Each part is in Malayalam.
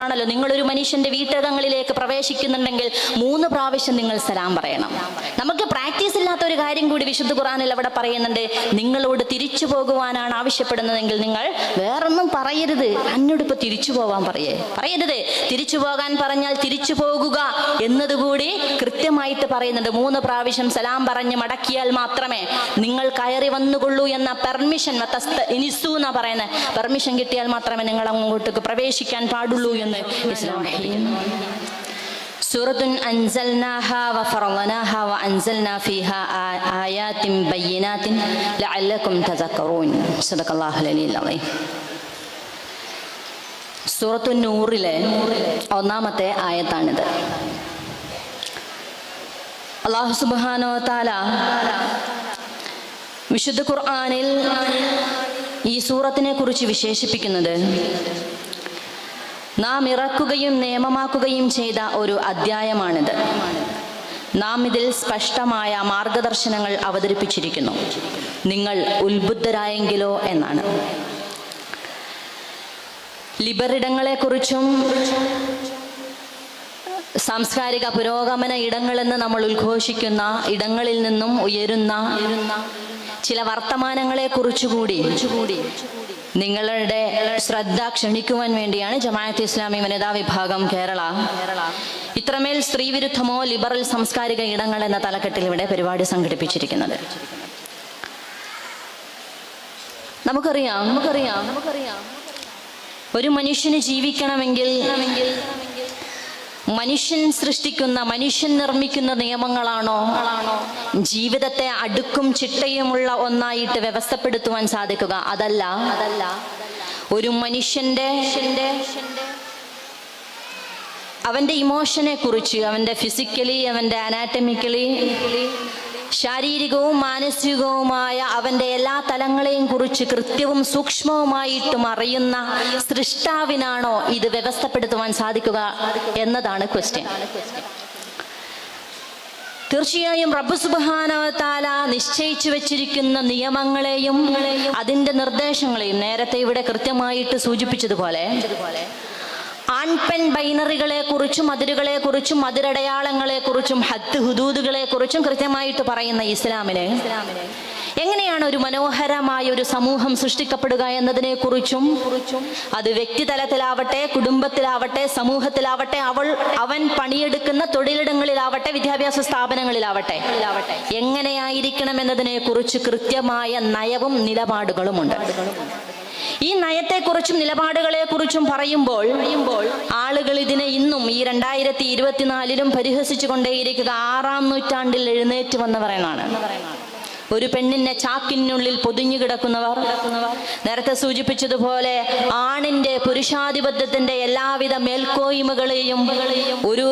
ആണല്ലോ, നിങ്ങളൊരു മനുഷ്യന്റെ വീട്ടകങ്ങളിലേക്ക് പ്രവേശിക്കുന്നുണ്ടെങ്കിൽ 3 പ്രാവശ്യം നിങ്ങൾ സലാം പറയണം. നമുക്ക് പ്രാക്ടീസ് ഇല്ലാത്ത ഒരു കാര്യം കൂടി വിശുദ്ധ ഖുർആനിൽ അവിടെ പറയുന്നുണ്ട്. നിങ്ങളോട് തിരിച്ചു പോകുവാനാണ് ആവശ്യപ്പെടുന്നതെങ്കിൽ നിങ്ങൾ വേറൊന്നും പറയരുത്. എന്നോട് ഇപ്പൊ തിരിച്ചു പോവാൻ പറയരുത്. തിരിച്ചു പോകാൻ പറഞ്ഞാൽ തിരിച്ചു പോകുക എന്നതുകൂടി കൃത്യമായിട്ട് പറയുന്നുണ്ട്. 3 പ്രാവശ്യം സലാം പറഞ്ഞ് മടക്കിയാൽ മാത്രമേ നിങ്ങൾ കയറി വന്നുകൊള്ളൂ എന്ന പെർമിഷൻ എന്നാ പറയുന്നത്. പെർമിഷൻ കിട്ടിയാൽ മാത്രമേ നിങ്ങൾ അങ്ങോട്ടേക്ക് പ്രവേശിക്കാൻ പാടുള്ളൂ എന്ന് ഇസ്ലാം പറയുന്നു. സൂറത്തുൻ അൻസൽനാഹാ വഫറളനാഹാ വഅൻസൽനാ ഫീഹാ ആയാതിൻ ബയ്യിനാതിൻ ലഅല്ലകും തദക്കറൂൻ. സദഖല്ലാഹുൽ അലിയ്യുൽ അളീം. സൂറത്തുൻ നൂറിലെ 1-ാമത്തെ ആയത്താണിത്. അല്ലാഹു സുബ്ഹാനഹു വ തആല വിശുദ്ധ ഖുർആനിൽ ഈ സൂറത്തിനെ കുറിച്ച് വിശേഷിപ്പിക്കുന്നത് നാം ഇറക്കുകയും നിയമമാക്കുകയും ചെയ്ത ഒരു അധ്യായമാണിത്. നാം ഇതിൽ സ്പഷ്ടമായ മാർഗദർശനങ്ങൾ അവതരിപ്പിച്ചിരിക്കുന്നു. നിങ്ങൾ ഉത്ബുദ്ധരായെങ്കിലോ എന്നാണ്. ലിബറിടങ്ങളെക്കുറിച്ചും സാംസ്കാരിക പുരോഗമന ഇടങ്ങളെന്ന് നമ്മൾ ഉദ്ഘോഷിക്കുന്ന ഇടങ്ങളിൽ നിന്നും ഉയരുന്ന ചില വർത്തമാനങ്ങളെ കുറിച്ചുകൂടി നിങ്ങളുടെ ശ്രദ്ധ ക്ഷണിക്കുവാൻ വേണ്ടിയാണ് ജമാഅത്തെ ഇസ്ലാമി വനിതാ വിഭാഗം കേരള ഇത്രമേൽ സ്ത്രീവിരുദ്ധമോ ലിബറൽ സാംസ്കാരിക ഇടങ്ങൾ എന്ന തലക്കെട്ടിൽ ഇവിടെ പരിപാടി സംഘടിപ്പിച്ചിരിക്കുന്നത്. നമുക്കറിയാം ഒരു മനുഷ്യന് ജീവിക്കണമെങ്കിൽ മനുഷ്യൻ സൃഷ്ടിക്കുന്ന, മനുഷ്യൻ നിർമ്മിക്കുന്ന നിയമങ്ങളാണോ ജീവിതത്തെ അടുക്കും ചിട്ടയുമുള്ള ഒന്നായിട്ട് വ്യവസ്ഥപ്പെടുത്തുവാൻ സാധിക്കുക? അതല്ല. ഒരു മനുഷ്യന്റെ അവന്റെ ഇമോഷനെ കുറിച്ച്, അവന്റെ ഫിസിക്കലി, അവന്റെ അനാറ്റമിക്കലി, ശാരീരികവും മാനസികവുമായ അവന്റെ എല്ലാ തലങ്ങളെയും കുറിച്ച് കൃത്യവും സൂക്ഷ്മവുമായിട്ടും അറിയുന്ന സൃഷ്ടാവിനാണോ ഇത് വ്യവസ്ഥപ്പെടുത്തുവാൻ സാധിക്കുക എന്നതാണ് ക്വസ്റ്റ്യൻ. തീർച്ചയായും റബ്ബ് സുബ്ഹാനഹു വ തആല നിശ്ചയിച്ചു വെച്ചിരിക്കുന്ന നിയമങ്ങളെയും അതിന്റെ നിർദ്ദേശങ്ങളെയും നേരത്തെ ഇവിടെ കൃത്യമായിട്ട് സൂചിപ്പിച്ചതുപോലെ ആൺപെൺ ബൈനറികളെ കുറിച്ചും അതിരുകളെ കുറിച്ചും അതിരടയാളങ്ങളെ കുറിച്ചും ഹദ് ഹുദൂദുകളെ കുറിച്ചും കൃത്യമായിട്ട് പറയുന്ന ഇസ്ലാമിന് എങ്ങനെയാണ് ഒരു മനോഹരമായ ഒരു സമൂഹം സൃഷ്ടിക്കപ്പെടുക എന്നതിനെ കുറിച്ചും, അത് വ്യക്തിതലത്തിലാവട്ടെ, കുടുംബത്തിലാവട്ടെ, സമൂഹത്തിലാവട്ടെ, അവൻ പണിയെടുക്കുന്ന തൊഴിലിടങ്ങളിലാവട്ടെ, വിദ്യാഭ്യാസ സ്ഥാപനങ്ങളിലാവട്ടെ, എങ്ങനെയായിരിക്കണം എന്നതിനെ കുറിച്ച് കൃത്യമായ നയവും നിലപാടുകളുമുണ്ട്. ഈ നയത്തെക്കുറിച്ചും നിലപാടുകളെ കുറിച്ചും പറയുമ്പോൾ ആളുകൾ ഇതിനെ ഇന്നും ഈ 2024 പരിഹസിച്ചു കൊണ്ടേയിരിക്കുക 6-ാം നൂറ്റാണ്ടിൽ എഴുന്നേറ്റ് വന്നവരാണ്. ഒരു പെണ്ണിനെ ചാക്കിനുള്ളിൽ പൊതിഞ്ഞു കിടക്കുന്നവർ, നേരത്തെ സൂചിപ്പിച്ചതുപോലെ ആണിന്റെ പുരുഷാധിപത്യത്തിന്റെ എല്ലാവിധ മേൽക്കോയ്മകളെയും ഒരു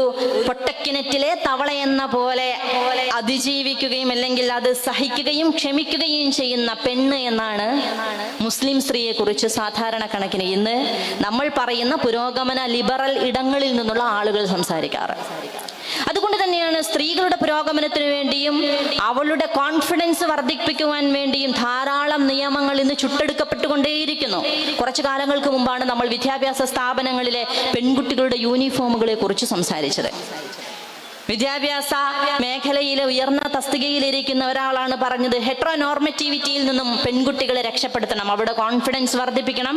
പൊട്ടക്കിണറ്റിലെ തവളയെന്ന പോലെ അതിജീവിക്കുകയും അല്ലെങ്കിൽ അത് സഹിക്കുകയും ക്ഷമിക്കുകയും ചെയ്യുന്ന പെണ്ണ് എന്നാണ് മുസ്ലിം സ്ത്രീയെ കുറിച്ച് സാധാരണ കണക്കിന് ഇന്ന് നമ്മൾ പറയുന്ന പുരോഗമന ലിബറൽ ഇടങ്ങളിൽ നിന്നുള്ള ആളുകൾ സംസാരിക്കാറ്. അതുകൊണ്ട് തന്നെയാണ് സ്ത്രീകളുടെ പുരോഗമനത്തിന് വേണ്ടിയും അവളുടെ കോൺഫിഡൻസ് വർദ്ധിപ്പിക്കുവാൻ വേണ്ടിയും ധാരാളം നിയമങ്ങൾ ഇന്ന് ചുട്ടെടുക്കപ്പെട്ടുകൊണ്ടേയിരിക്കുന്നു. കുറച്ചു കാലങ്ങൾക്ക് മുമ്പാണ് നമ്മൾ വിദ്യാഭ്യാസ സ്ഥാപനങ്ങളിലെ പെൺകുട്ടികളുടെ യൂണിഫോമുകളെ കുറിച്ച് സംസാരിച്ചത്. വിദ്യാഭ്യാസ മേഖലയിലെ ഉയർന്ന തസ്തികയിലിരിക്കുന്ന ഒരാളാണ് പറഞ്ഞത്, ഹെട്രോനോർമറ്റിവിറ്റിയിൽ നിന്നും പെൺകുട്ടികളെ രക്ഷപ്പെടുത്തണം, അവിടെ കോൺഫിഡൻസ് വർദ്ധിപ്പിക്കണം.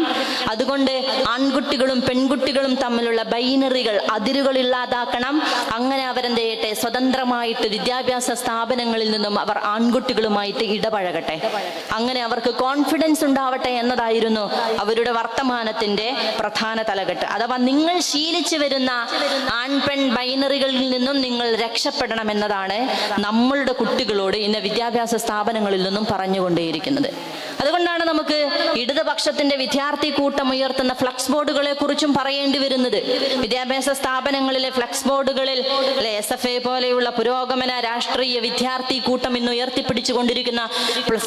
അതുകൊണ്ട് ആൺകുട്ടികളും പെൺകുട്ടികളും തമ്മിലുള്ള ബൈനറികൾ, അതിരുകൾ ഇല്ലാതാക്കണം. അങ്ങനെ അവരെന്ത് ചെയ്യട്ടെ, സ്വതന്ത്രമായിട്ട് വിദ്യാഭ്യാസ സ്ഥാപനങ്ങളിൽ നിന്നും അവർ ആൺകുട്ടികളുമായിട്ട് ഇടപഴകട്ടെ, അങ്ങനെ അവർക്ക് കോൺഫിഡൻസ് ഉണ്ടാവട്ടെ എന്നതായിരുന്നു അവരുടെ വർത്തമാനത്തിന്റെ പ്രധാന തലകെട്ട്. അഥവാ നിങ്ങൾ ശീലിച്ചു വരുന്ന ആൺപെൺ ബൈനറികളിൽ നിന്നും നിങ്ങൾ രക്ഷപ്പെടണം എന്നതാണ് നമ്മളുടെ കുട്ടികളോട് ഇന്ന് വിദ്യാഭ്യാസ സ്ഥാപനങ്ങളിൽ നിന്നും പറഞ്ഞുകൊണ്ടേയിരിക്കുന്നത്. അതുകൊണ്ടാണ് നമുക്ക് ഇടതുപക്ഷത്തിന്റെ വിദ്യാർത്ഥി കൂട്ടം ഉയർത്തുന്ന ഫ്ലക്സ് ബോർഡുകളെ കുറിച്ചും പറയേണ്ടി വരുന്നത്. വിദ്യാഭ്യാസ സ്ഥാപനങ്ങളിലെ ഫ്ലക്സ് ബോർഡുകളിൽ SFA പോലെയുള്ള പുരോഗമന രാഷ്ട്രീയ വിദ്യാർത്ഥി കൂട്ടം ഇന്ന് ഉയർത്തിപ്പിടിച്ചുകൊണ്ടിരിക്കുന്ന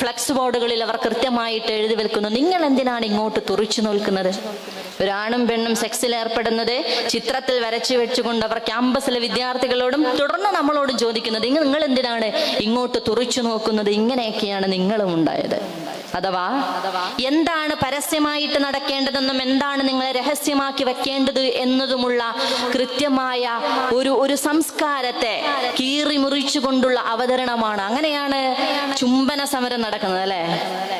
ഫ്ലക്സ് ബോർഡുകളിൽ അവർ കൃത്യമായിട്ട് എഴുതി വെക്കുന്നു, നിങ്ങൾ എന്തിനാണ് ഇങ്ങോട്ട് തുറിച്ചു നോക്കുന്നത്? ഒരാണും പെണ്ണും സെക്സിൽ ഏർപ്പെടുന്നത് ചിത്രത്തിൽ വരച്ചു വെച്ചുകൊണ്ട് അവർ ക്യാമ്പസിലെ വിദ്യാർത്ഥികളോടും തുടർന്ന് നമ്മളോടും ചോദിക്കുന്നത്, നിങ്ങൾ എന്തിനാണ് ഇങ്ങോട്ട് തുറിച്ചു നോക്കുന്നത്? ഇങ്ങനെയൊക്കെയാണ് നിങ്ങളും ഉണ്ടായത്. അഥവാ എന്താണ് പരസ്യമായിട്ട് നടക്കേണ്ടതെന്നും എന്താണ് നിങ്ങളെ രഹസ്യമാക്കി വെക്കേണ്ടത് എന്നതുമുള്ള കൃത്യമായ ഒരു സംസ്കാരത്തെ കീറി മുറിച്ചുകൊണ്ടുള്ള അവതരണമാണ്. അങ്ങനെയാണ് ചുംബന സമരം നടക്കുന്നത് അല്ലെ.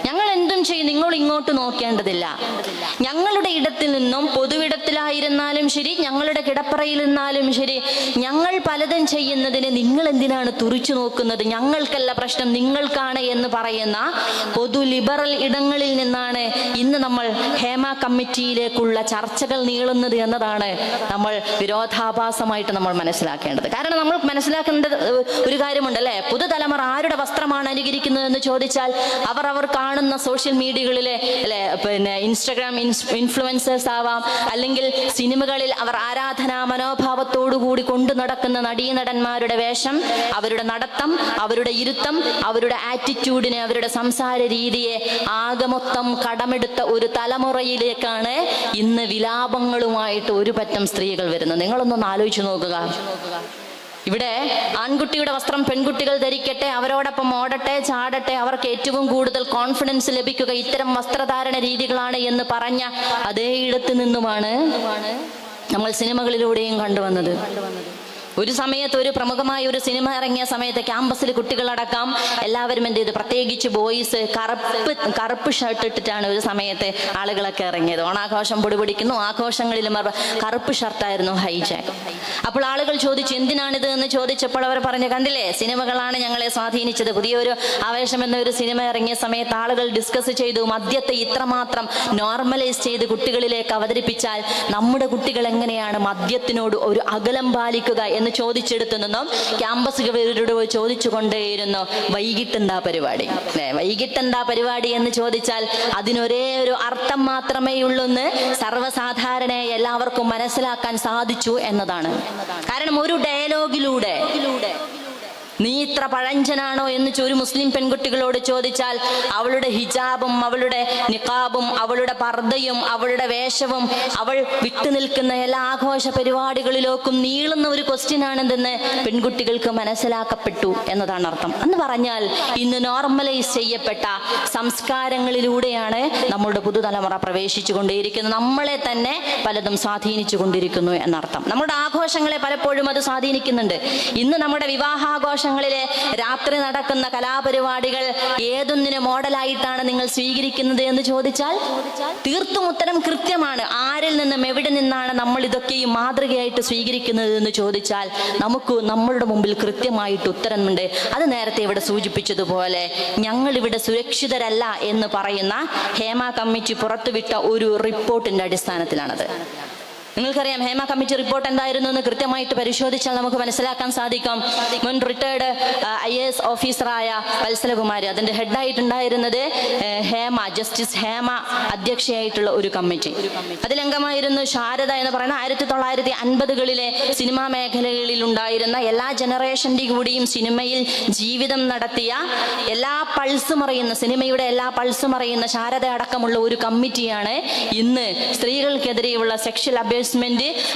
ഞങ്ങൾ എന്തും ചെയ്യും, നിങ്ങൾ ഇങ്ങോട്ട് നോക്കേണ്ടതില്ല. ഞങ്ങളുടെ ഇടത്തിൽ നിന്നും, പൊതുവിടത്തിലായിരുന്നാലും ശരി, ഞങ്ങളുടെ കിടപ്പറയിൽ നിന്നാലും ശരി, ഞങ്ങൾ പലതും ചെയ്യുന്നതിന് നിങ്ങൾ എന്തിനാണ് തുറിച്ചു നോക്കുന്നത്, ഞങ്ങൾക്കല്ല പ്രശ്നം നിങ്ങൾക്കാണ് എന്ന് പറയുന്ന പൊതു ലിബറൽ ഇടങ്ങളിൽ നിന്നാണ് ഇന്ന് നമ്മൾ ഹേമ കമ്മിറ്റിയിലേക്കുള്ള ചർച്ചകൾ നീളുന്നത് എന്നതാണ് നമ്മൾ വിരോധാഭാസമായിട്ട് നമ്മൾ മനസ്സിലാക്കേണ്ടത്. കാരണം നമ്മൾ മനസ്സിലാക്കേണ്ടത് ഒരു കാര്യമുണ്ട് അല്ലെ. പുതുതലമുറ ആരുടെ വസ്ത്രമാണ് അനുകരിക്കുന്നത് എന്ന് ചോദിച്ചാൽ അവർ കാണുന്ന സോഷ്യൽ മീഡിയകളിലെ അല്ലെ, പിന്നെ ഇൻസ്റ്റഗ്രാം ഇൻഫ്ലുവൻസേഴ്സ് ആവാം, അല്ലെങ്കിൽ സിനിമകളിൽ അവർ ആരാധനാ മനോഭാവത്തോടു കൂടി കൊണ്ടു നടക്കുന്ന നടീനടന്മാരുടെ വേഷം, അവരുടെ നടത്തം, അവരുടെ ഇരുത്തം, അവരുടെ ആറ്റിറ്റ്യൂഡിനെ, അവരുടെ സംസാര രീതിയെ ആകെ മൊത്തം കടമെടുത്ത ഒരു തലമുറയിലേക്കാണ് ഇന്ന് വിലാപങ്ങളുമായിട്ട് ഒരു പറ്റം സ്ത്രീകൾ വരുന്നത്. നിങ്ങളൊന്നൊന്ന് ആലോചിച്ച് നോക്കുക. ഇവിടെ ആൺകുട്ടിയുടെ വസ്ത്രം പെൺകുട്ടികൾ ധരിക്കട്ടെ, അവരോടൊപ്പം ഓടട്ടെ, ചാടട്ടെ, അവർക്ക് ഏറ്റവും കൂടുതൽ കോൺഫിഡൻസ് ലഭിക്കുക ഇത്തരം വസ്ത്രധാരണ രീതികളാണ് എന്ന് പറഞ്ഞ അതേ ഇടത്ത് നിന്നുമാണ് നമ്മൾ സിനിമകളിലൂടെയും കണ്ടുവന്നത്. ഒരു സമയത്ത് ഒരു പ്രമുഖമായ ഒരു സിനിമ ഇറങ്ങിയ സമയത്ത് ക്യാമ്പസിൽ കുട്ടികളടക്കം എല്ലാവരും എന്ത് ചെയ്തു, പ്രത്യേകിച്ച് ബോയ്സ് കറുപ്പ് ഷർട്ട് ഇട്ടിട്ടാണ് ഒരു സമയത്ത് ആളുകളൊക്കെ ഇറങ്ങിയത്. ഓണാഘോഷം പൊടിപിടിക്കുന്നു, ആഘോഷങ്ങളിലും കറുപ്പ് ഷർട്ടായിരുന്നു ഹൈജാക്ക്. അപ്പോൾ ആളുകൾ ചോദിച്ചു എന്തിനാണിത് എന്ന് ചോദിച്ചപ്പോൾ അവർ പറഞ്ഞു, കണ്ടില്ലേ, സിനിമകളാണ് ഞങ്ങളെ സ്വാധീനിച്ചത്. പുതിയൊരു ആവേശം എന്ന ഒരു സിനിമ ഇറങ്ങിയ സമയത്ത് ആളുകൾ ഡിസ്കസ് ചെയ്തു, മദ്യത്തെ ഇത്രമാത്രം നോർമലൈസ് ചെയ്ത് കുട്ടികളിലേക്ക് അവതരിപ്പിച്ചാൽ നമ്മുടെ കുട്ടികൾ എങ്ങനെയാണ് മദ്യത്തിനോട് ഒരു അകലം പാലിക്കുക എന്ന് ചോദിച്ചെടുത്തു നിന്നും ക്യാമ്പസുകാരോട് ചോദിച്ചു കൊണ്ടേയിരുന്നു, വൈകിട്ടെന്താ പരിപാടി അല്ലെ. വൈകിട്ടെന്താ പരിപാടി എന്ന് ചോദിച്ചാൽ അതിനൊരേ ഒരു അർത്ഥം മാത്രമേ ഉള്ളൂന്ന് സർവ്വസാധാരണയായി എല്ലാവർക്കും മനസ്സിലാക്കാൻ സാധിച്ചു എന്നതാണ്. കാരണം ഒരു ഡയലോഗിലൂടെ നീ ഇത്ര പഴഞ്ചനാണോ എന്ന് ഒരു മുസ്ലിം പെൺകുട്ടികളോട് ചോദിച്ചാൽ അവളുടെ ഹിജാബും അവളുടെ നിഖാബും അവളുടെ പർദ്ദയും അവളുടെ വേഷവും അവൾ വിട്ടുനിൽക്കുന്ന എല്ലാ ആഘോഷ പരിപാടികളിലേക്കും നീളുന്ന ഒരു ക്വസ്റ്റ്യൻ ആണെന്ന് പെൺകുട്ടികൾക്ക് മനസ്സിലാക്കപ്പെട്ടു എന്നതാണ് അർത്ഥം. എന്ന് പറഞ്ഞാൽ ഇന്ന് നോർമലൈസ് ചെയ്യപ്പെട്ട സംസ്കാരങ്ങളിലൂടെയാണ് നമ്മളുടെ പുതുതലമുറ പ്രവേശിച്ചു കൊണ്ടേയിരിക്കുന്നത്. നമ്മളെ തന്നെ പലതും സ്വാധീനിച്ചു കൊണ്ടിരിക്കുന്നു എന്നർത്ഥം. നമ്മുടെ ആഘോഷങ്ങളെ പലപ്പോഴും അത് സ്വാധീനിക്കുന്നുണ്ട്. ഇന്ന് നമ്മുടെ വിവാഹാഘോഷ രാത്രി നടക്കുന്ന കലാപരിപാടികൾ ഏതൊന്നിന് മോഡലായിട്ടാണ് നിങ്ങൾ സ്വീകരിക്കുന്നത് എന്ന് ചോദിച്ചാൽ തീർത്തും ഉത്തരം കൃത്യമാണ്. ആരിൽ നിന്നും എവിടെ നിന്നാണ് നമ്മൾ ഇതൊക്കെയും മാതൃകയായിട്ട് സ്വീകരിക്കുന്നത് എന്ന് ചോദിച്ചാൽ നമുക്ക് നമ്മളുടെ മുമ്പിൽ കൃത്യമായിട്ട് ഉത്തരമുണ്ട്. അത് നേരത്തെ ഇവിടെ സൂചിപ്പിച്ചതുപോലെ ഞങ്ങൾ ഇവിടെ സുരക്ഷിതരല്ല എന്ന് പറയുന്ന ഹേമ കമ്മിറ്റി പുറത്തുവിട്ട ഒരു റിപ്പോർട്ടിന്റെ അടിസ്ഥാനത്തിലാണത്. നിങ്ങൾക്കറിയാം ഹേമ കമ്മിറ്റി റിപ്പോർട്ട് എന്തായിരുന്നു എന്ന് കൃത്യമായിട്ട് പരിശോധിച്ചാൽ നമുക്ക് മനസ്സിലാക്കാൻ സാധിക്കും. മുൻ റിട്ടയർഡ് IAS ഓഫീസറായ വത്സലകുമാരി, അതിന്റെ ഹെഡായിട്ടുണ്ടായിരുന്നത് ജസ്റ്റിസ് ഹേമ അധ്യക്ഷയായിട്ടുള്ള ഒരു കമ്മിറ്റി. അതിലംഗമായിരുന്നു ശാരദ എന്ന് പറയുന്ന 1950കളിലെ സിനിമാ മേഖലകളിൽ ഉണ്ടായിരുന്ന എല്ലാ ജനറേഷന്റെ കൂടിയും സിനിമയിൽ ജീവിതം നടത്തിയ എല്ലാ പൾസും അറിയുന്ന, സിനിമയുടെ എല്ലാ പൾസും അറിയുന്ന ശാരദ അടക്കമുള്ള ഒരു കമ്മിറ്റിയാണ് ഇന്ന് സ്ത്രീകൾക്കെതിരെയുള്ള സെക്ഷൽ അബ്യൂസ്,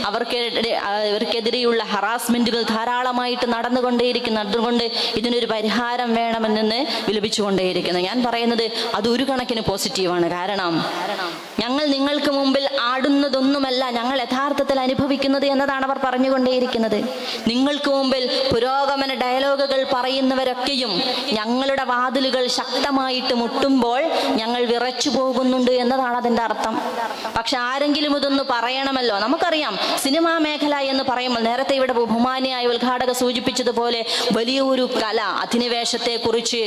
അവർക്കെതിരെയുള്ള ഹറാസ്മെന്റുകൾ ധാരാളമായിട്ട് നടന്നുകൊണ്ടേയിരിക്കുന്നു. അതുകൊണ്ട് ഇതിനൊരു പരിഹാരം വേണമെന്ന് വിലപിച്ചുകൊണ്ടേയിരിക്കുന്നു. ഞാൻ പറയുന്നത് അത് ഒരു കണക്കിന് പോസിറ്റീവാണ്. കാരണം ഞങ്ങൾ നിങ്ങൾക്ക് മുമ്പിൽ ആടുന്നതൊന്നുമല്ല ഞങ്ങൾ യഥാർത്ഥത്തിൽ അനുഭവിക്കുന്നത് എന്നതാണ് അവർ പറഞ്ഞുകൊണ്ടേയിരിക്കുന്നത്. നിങ്ങൾക്ക് മുമ്പിൽ പുരോഗമന ഡയലോഗുകൾ പറയുന്നവരൊക്കെയും ഞങ്ങളുടെ വാതിലുകൾ ശക്തമായിട്ട് മുട്ടുമ്പോൾ ഞങ്ങൾ വിറച്ചു പോകുന്നുണ്ട് എന്നതാണ് അതിന്റെ അർത്ഥം. പക്ഷെ ആരെങ്കിലും ഇതൊന്ന് പറയണമല്ലോ. നമുക്കറിയാം സിനിമാ മേഖല എന്ന് പറയുമ്പോൾ നേരത്തെ ഇവിടെ ബഹുമാനിയായ ഉദ്ഘാടക സൂചിപ്പിച്ചതുപോലെ വലിയൊരു കല, അധിനിവേശത്തെ കുറിച്ച്,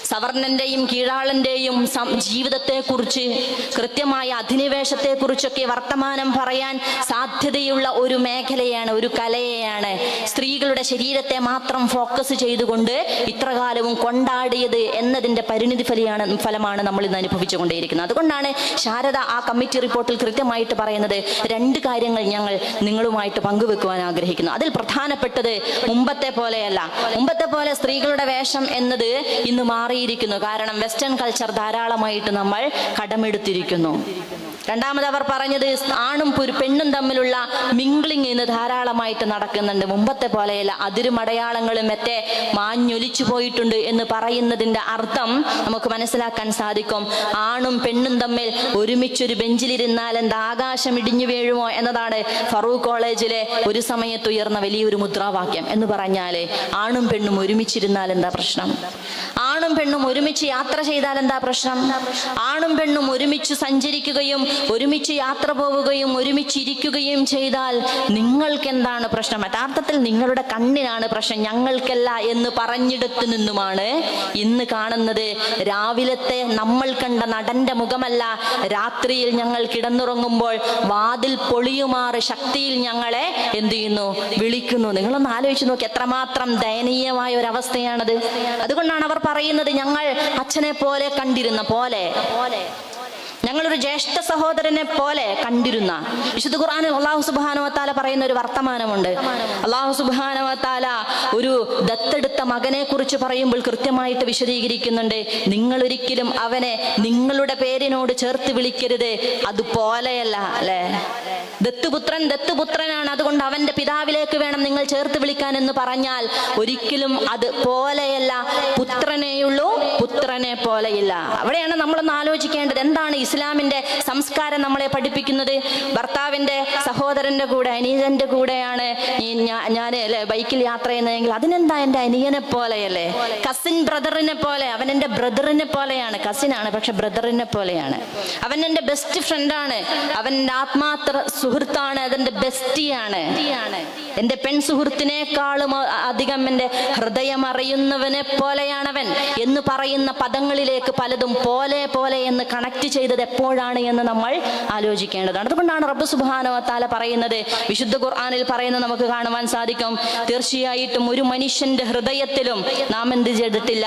സവർണന്റെയും കീഴാളന്റെയും ജീവിതത്തെക്കുറിച്ച്, കൃത്യമായ അധിനിവേശത്തെക്കുറിച്ചൊക്കെ വർത്തമാനം പറയാൻ സാധ്യതയുള്ള ഒരു മേഖലയാണ്, ഒരു കലയെയാണ് സ്ത്രീകളുടെ ശരീരത്തെ മാത്രം ഫോക്കസ് ചെയ്തുകൊണ്ട് ഇത്രകാലവും കൊണ്ടാടിയത് എന്നതിന്റെ പരിണിതി ഫലമാണ് നമ്മൾ ഇന്ന് അനുഭവിച്ചുകൊണ്ടേയിരിക്കുന്നത്. അതുകൊണ്ടാണ് ശാരദ ആ കമ്മിറ്റി റിപ്പോർട്ടിൽ കൃത്യമായിട്ട് പറയുന്നത് 2 കാര്യങ്ങൾ ഞങ്ങൾ നിങ്ങളുമായിട്ട് പങ്കുവെക്കുവാൻ ആഗ്രഹിക്കുന്നു. അതിൽ പ്രധാനപ്പെട്ടത് മുമ്പത്തെ പോലെ സ്ത്രീകളുടെ വേഷം എന്നത് ഇന്ന് മാറിയിരിക്കുന്നു. കാരണം വെസ്റ്റേൺ കൾച്ചർ ധാരാളമായിട്ട് നമ്മൾ കടമെടുത്തിരിക്കുന്നു. രണ്ടാമത് അവർ പറഞ്ഞത് ആണും പെണ്ണും തമ്മിലുള്ള മിംഗ്ലിങ് ഇന്ന് ധാരാളമായിട്ട് നടക്കുന്നുണ്ട്. മുമ്പത്തെ പോലെയല്ല, അതിരും അടയാളങ്ങളും മറ്റേ മാഞ്ഞൊലിച്ചു പോയിട്ടുണ്ട് എന്ന് പറയുന്നതിന്റെ അർത്ഥം നമുക്ക് മനസ്സിലാക്കാൻ സാധിക്കും. ആണും പെണ്ണും തമ്മിൽ ഒരുമിച്ചൊരു ബെഞ്ചിലിരുന്നാൽ എന്താ ആകാശം ഇടിഞ്ഞു വീഴുമോ എന്നതാണ് ഫറൂഖ് കോളേജിലെ ഒരു സമയത്ത് ഉയർന്ന വലിയൊരു മുദ്രാവാക്യം. എന്ന് പറഞ്ഞാല് ആണും പെണ്ണും ഒരുമിച്ചിരുന്നാൽ എന്താ പ്രശ്നം? ആണും പെണ്ണും ഒരുമിച്ച് യാത്ര ചെയ്താൽ എന്താ പ്രശ്നം? ആണും പെണ്ണും ഒരുമിച്ച് സഞ്ചരിക്കുകയും ഒരുമിച്ച് യാത്ര പോവുകയും ഒരുമിച്ച് ഇരിക്കുകയും ചെയ്താൽ നിങ്ങൾക്ക് എന്താണ് പ്രശ്നം? യഥാർത്ഥത്തിൽ നിങ്ങളുടെ കണ്ണിനാണ് പ്രശ്നം, ഞങ്ങൾക്കല്ല എന്ന് പറഞ്ഞിടത്തു നിന്നുമാണ് ഇന്ന് കാണുന്നത് രാവിലത്തെ നമ്മൾ കണ്ട നടന്റെ മുഖമല്ല, രാത്രിയിൽ ഞങ്ങൾ കിടന്നുറങ്ങുമ്പോൾ വാതിൽ പൊളിയുമാറ് ശക്തിയിൽ ഞങ്ങളെ എന്ത് ചെയ്യുന്നു? വിളിക്കുന്നു. നിങ്ങളൊന്ന് ആലോചിച്ച് നോക്കി, എത്രമാത്രം ദയനീയമായ ഒരു അവസ്ഥയാണത്. അതുകൊണ്ടാണ് അവർ പറയുന്നത് ഞങ്ങൾ അച്ഛനെ പോലെ കണ്ടിരുന്ന പോലെ, ഞങ്ങളൊരു ജ്യേഷ്ഠ സഹോദരനെ പോലെ കണ്ടിരുന്ന. വിശുദ്ധ ഖുർആനിൽ അല്ലാഹു സുബ്ഹാനഹു വ തആല പറയുന്ന ഒരു വർത്തമാനമുണ്ട്. അല്ലാഹു സുബ്ഹാനഹു വ തആല ഒരു ദത്തെടുത്ത മകനെ കുറിച്ച് പറയുമ്പോൾ കൃത്യമായിട്ട് വിശദീകരിക്കുന്നുണ്ട്. നിങ്ങൾ ഒരിക്കലും അവനെ നിങ്ങളുടെ പേരിനോട് ചേർത്ത് വിളിക്കരുത്, അതുപോലെയല്ല അല്ലെ. ദത്തുപുത്രനാണ്, അതുകൊണ്ട് അവന്റെ പിതാവിലേക്ക് വേണം നിങ്ങൾ ചേർത്ത് വിളിക്കാൻ എന്ന് പറഞ്ഞാൽ ഒരിക്കലും അത് പോലെയല്ല. പുത്രനെയുള്ളൂ, പുത്രനെ പോലെയില്ല. അവിടെയാണ് നമ്മളൊന്ന് ആലോചിക്കേണ്ടത്. എന്താണ് ഇസ്ലാമിന്റെ സംസ്കാരം നമ്മളെ പഠിപ്പിക്കുന്നത്? ഭർത്താവിന്റെ സഹോദരന്റെ കൂടെ, അനിയന്റെ കൂടെയാണ് ഞാൻ ബൈക്കിൽ യാത്ര ചെയ്യുന്നതെങ്കിൽ അതിനെന്താ എന്റെ അനിയനെ പോലെയല്ലേ? കസിൻ ബ്രദറിനെ പോലെ, അവൻ എന്റെ ബ്രദറിനെ പോലെയാണ്. കസിനാണ് പക്ഷെ ബ്രദറിനെ പോലെയാണ്. അവൻ എന്റെ ബെസ്റ്റ് ഫ്രണ്ടാണ്, അവൻ എന്റെ ആത്മാത്ര സുഹൃത്താണ്, അതെന്റെ ബെസ്റ്റിയാണ്. എന്റെ പെൺ സുഹൃത്തിനേക്കാളും അധികം എന്റെ ഹൃദയം അറിയുന്നവനെ പോലെയാണവൻ എന്ന് പറയുന്ന പദങ്ങളിലേക്ക് പലതും പോലെ പോലെ എന്ന് കണക്ട് ചെയ്തത് എപ്പോഴാണ് എന്ന് നമ്മൾ ആലോചിക്കേണ്ടതാണ്. അതുകൊണ്ടാണ് റബ്ബ് സുബ്ഹാനഹു വ തആല പറയുന്നത്, വിശുദ്ധ ഖുർആനിൽ പറയുന്നത് നമുക്ക് കാണുവാൻ സാധിക്കും. തീർച്ചയായിട്ടും ഒരു മനുഷ്യന്റെ ഹൃദയത്തിലും നാം എന്ത് ചെയ്തിട്ടില്ല?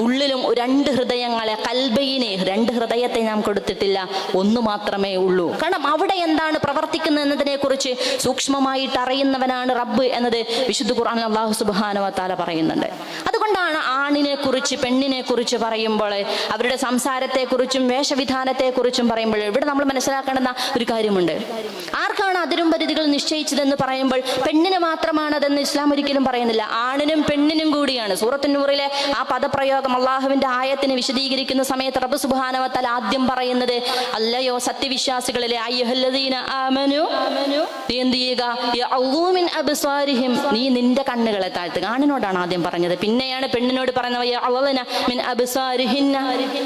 ഉള്ളിലും രണ്ട് ഹൃദയങ്ങളെ, കൽബൈനെ, രണ്ട് ഹൃദയത്തെ നാം കൊടുത്തിട്ടില്ല, ഒന്ന് മാത്രമേ ഉള്ളൂ. കാരണം അവിടെ എന്താണ് പ്രവർത്തിക്കുന്നത് എന്നതിനെ കുറിച്ച് സൂക്ഷ്മമായിട്ട് അറിയുന്നവനാണ് റബ്ബ് എന്നത് വിശുദ്ധ ഖുർആനിൽ അല്ലാഹു സുബ്ഹാനഹു വ തആല പറയുന്നുണ്ട്. അതുകൊണ്ടാണ് ആണിനെ കുറിച്ച് പെണ്ണിനെ കുറിച്ച് പറയുമ്പോൾ, അവരുടെ സംസാരത്തെ കുറിച്ചും വേഷവിധാനത്തെ കുറിച്ചും പറയുമ്പോൾ ഇവിടെ നമ്മൾ മനസ്സിലാക്കേണ്ടുന്ന ഒരു കാര്യമുണ്ട്. ആർക്കാണ് അതിരും പരിധികൾ നിശ്ചയിച്ചതെന്ന് പറയുമ്പോൾ പെണ്ണിന് മാത്രമാണ് അതെന്ന് ഇസ്ലാം ഒരിക്കലും പറയുന്നില്ല, ആണിനും പെണ്ണിനും കൂടിയാണ്. സൂറത്തുൻ നൂറിലെ ആ പദപ്രയോഗം അള്ളാഹുവിന്റെ ആയത്തിനെ വിശദീകരിക്കുന്ന സമയത്ത് റബ്ബ് സുബ്ഹാനഹു വ തആല ആദ്യം പറയുന്നത്, അല്ലയോ സത്യവിശ്വാസികളിലെ അയ്യുഹല്ലദീന ആമനു, നീ എന്ത് ചെയ്യുക? യഅഊ മിൻ അബ്സാരിഹിം, നീ നിന്റെ കണ്ണുകളെ താഴ്ത്തുക. ആണിനോടാണ് ആദ്യം പറഞ്ഞത്, പിന്നെയാണ് പെണ്ണിനോട് പറയുന്നത് യഅഊന മിൻ അബ്സാരിഹിന്ന.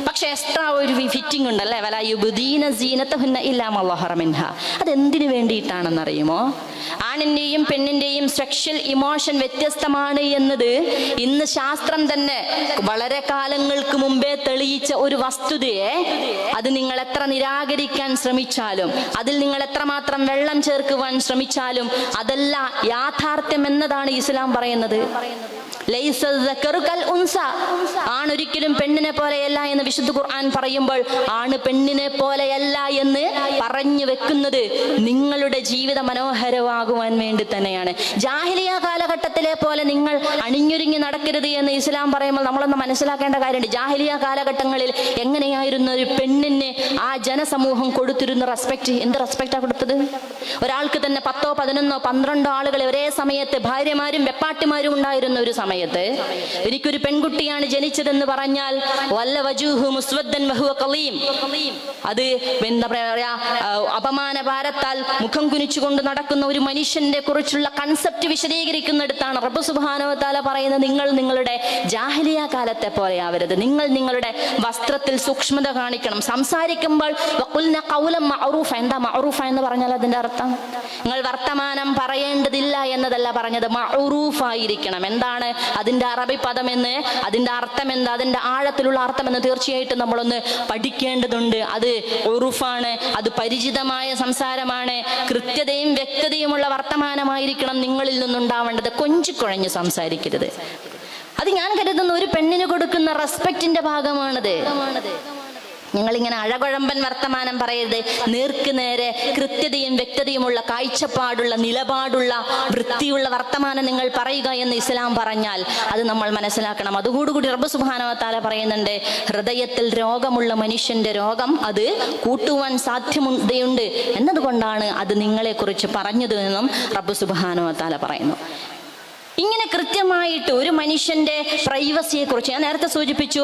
പക്ഷെ എക്സ്ട്രാ ഒരു ഫിറ്റിംഗ് ഉണ്ടല്ലേ, വലാ യുബ്ദീന സീനതഹുന്ന ഇല്ലാ മാ ളഹറ മിൻഹാ. അതെന്തിനു വേണ്ടിയിട്ടാണെന്ന് അറിയുമോ? ആണിന്റെയും പെണ്ണിന്റെയും സെക്ഷൽ ഇമോഷൻ വ്യത്യസ്തമാണ് എന്നത് ഇന്ന് ശാസ്ത്രം തന്നെ വളരെ കാലങ്ങൾക്ക് മുമ്പേ തെളിയിച്ച ഒരു വസ്തുതയെ അത് നിങ്ങൾ എത്ര നിരാകരിക്കാൻ ശ്രമിച്ചാലും, അതിൽ നിങ്ങൾ എത്രമാത്രം വെള്ളം ചേർക്കുവാൻ ശ്രമിച്ചാലും അതല്ല യാഥാർത്ഥ്യം എന്നതാണ് ഇസ്ലാം പറയുന്നത്. ആണൊരിക്കലും പെണ്ണിനെ പോലെയല്ല എന്ന് വിശുദ്ധ ഖുർആൻ പറയുമ്പോൾ ആണ് പെണ്ണിനെ പോലെയല്ല എന്ന് പറഞ്ഞു വെക്കുന്നത് നിങ്ങളുടെ ജീവിത മനോഹരമാകുവാൻ വേണ്ടി തന്നെയാണ്. ജാഹിലിയ കാലഘട്ടത്തിലെ പോലെ നിങ്ങൾ അണിഞ്ഞൊരുങ്ങി നടക്കരുത് എന്ന് ഇസ്ലാം പറയുമ്പോൾ നമ്മളൊന്ന് മനസ്സിലാക്കേണ്ട കാര്യമുണ്ട്. ജാഹിലിയ കാലഘട്ടങ്ങളിൽ എങ്ങനെയായിരുന്നു ഒരു പെണ്ണിന് ആ ജനസമൂഹം കൊടുത്തിരുന്ന റെസ്പെക്ട്? എന്ത് റെസ്പെക്റ്റാ കൊടുത്തത്? ഒരാൾക്ക് തന്നെ 10, 11, 12 ആളുകളെ ഒരേ സമയത്ത് ഭാര്യമാരും വെപ്പാട്ടിമാരും ഉണ്ടായിരുന്ന ഒരു സമയത്ത് എനിക്കൊരു പെൺകുട്ടിയാണ് ജനിച്ചതെന്ന് പറഞ്ഞാൽ വല്ല വജൂഹു മുസ്വദ്ദൻ വഹുവ ഖലീം, അത് എന്താ പറയാ, അപമാനഭാരത്താൽ മുഖം കുനിച്ചുകൊണ്ട് നടക്കുന്ന ഒരു മനുഷ്യന്റെ കുറിച്ചുള്ള കൺസെപ്റ്റ് വിശദീകരിക്കുന്നിടത്താണ് റബ്ബ് സുബ്ഹാനഹു വ തആല പറയുന്നത്, നിങ്ങൾ നിങ്ങളുടെ ജാഹിലിയ കാലത്തെ പോലെ ആവരുത്, നിങ്ങൾ നിങ്ങളുടെ വസ്ത്രത്തിൽ സൂക്ഷ്മത കാണിക്കണം, സംസാരിക്കുമ്പോൾ വഖുൽന ഖൗലൻ മഅറൂഫ. എന്താ മഅറൂഫ എന്ന് പറഞ്ഞാൽ അതിന്റെ അർത്ഥം? നിങ്ങൾ വർത്തമാനം പറയേണ്ടതില്ല എന്നതല്ല പറഞ്ഞത്, മഅറൂഫായിരിക്കണം. എന്താണ് അതിന്റെ അറബി പദം എന്ന്, അതിന്റെ അർത്ഥം എന്താ, അതിന്റെ ആഴത്തിലുള്ള അർത്ഥം എന്ന് തീർച്ചയായിട്ടും നമ്മളൊന്ന് പഠിക്കേണ്ടതുണ്ട്. അത് ഉറുഫാണ്, അത് പരിചിതമായ സംസാരമാണ്, കൃത്യതയും വ്യക്തതയുമുള്ള വർത്തമാനമായിരിക്കണം നിങ്ങളിൽ നിന്നുണ്ടാവേണ്ടത്. കൊഞ്ചിക്കുഴഞ്ഞ് സംസാരിക്കരുത്. അത് ഞാൻ കരുതുന്ന ഒരു പെണ്ണിന് കൊടുക്കുന്ന റെസ്പെക്റ്റിന്റെ ഭാഗമാണത്. നിങ്ങളിങ്ങനെ അഴകുഴമ്പൻ വർത്തമാനം പറയരുത്. നേർക്ക് നേരെ കൃത്യതയും വ്യക്തതയുമുള്ള കാഴ്ചപ്പാടുള്ള നിലപാടുള്ള വൃത്തിയുള്ള വർത്തമാനം നിങ്ങൾ പറയുക എന്ന് ഇസ്ലാം പറഞ്ഞാൽ അത് നമ്മൾ മനസ്സിലാക്കണം. അതുകൂടി റബ്ബ് സുബ്ഹാനഹു വ തആല പറയുന്നുണ്ട്, ഹൃദയത്തിൽ രോഗമുള്ള മനുഷ്യന്റെ രോഗം അത് കൂട്ടുവാൻ സാധ്യതയുണ്ട് എന്നതുകൊണ്ടാണ് അത് നിങ്ങളെക്കുറിച്ച് പറഞ്ഞത് എന്നും റബ്ബ് സുബ്ഹാനഹു വ തആല പറയുന്നു. ഇങ്ങനെ കൃത്യമായിട്ട് ഒരു മനുഷ്യന്റെ പ്രൈവസിയെ കുറിച്ച് ഞാൻ നേരത്തെ സൂചിപ്പിച്ചു.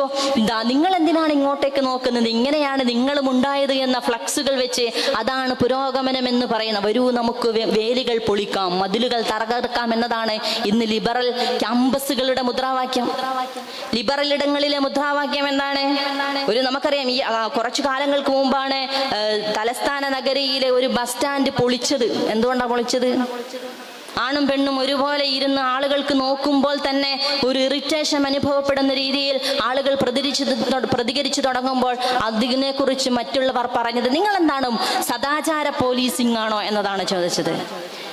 നിങ്ങൾ എന്തിനാണ് ഇങ്ങോട്ടേക്ക് നോക്കുന്നത്, ഇങ്ങനെയാണ് നിങ്ങളും ഉണ്ടായത് എന്ന ഫ്ലക്സുകൾ വെച്ച് അതാണ് പുരോഗമനം എന്ന് പറയുന്ന, വരൂ നമുക്ക് വേലികൾ പൊളിക്കാം, മതിലുകൾ തകർക്കാം എന്നതാണ് ഇന്ന് ലിബറൽ ക്യാമ്പസുകളുടെ മുദ്രാവാക്യം. ലിബറൽ ഇടങ്ങളിലെ മുദ്രാവാക്യം എന്താണ്? നമുക്കറിയാം, ഈ കുറച്ചു കാലങ്ങൾക്ക് മുമ്പാണ് തലസ്ഥാന നഗരിയിലെ ഒരു ബസ് സ്റ്റാൻഡ് പൊളിച്ചത്. എന്തുകൊണ്ടാണ് പൊളിച്ചത്? ആണും പെണ്ണും ഒരുപോലെ ഇരുന്ന് ആളുകൾക്ക് നോക്കുമ്പോൾ തന്നെ ഒരു ഇറിറ്റേഷൻ അനുഭവപ്പെടുന്ന രീതിയിൽ ആളുകൾ പ്രതികരിച്ചു തുടങ്ങുമ്പോൾ അതിനെക്കുറിച്ച് മറ്റുള്ളവർ പറഞ്ഞത്, നിങ്ങൾ എന്താണ് സദാചാര പോലീസിംഗ് ആണോ എന്നതാണ് ചോദിച്ചത്.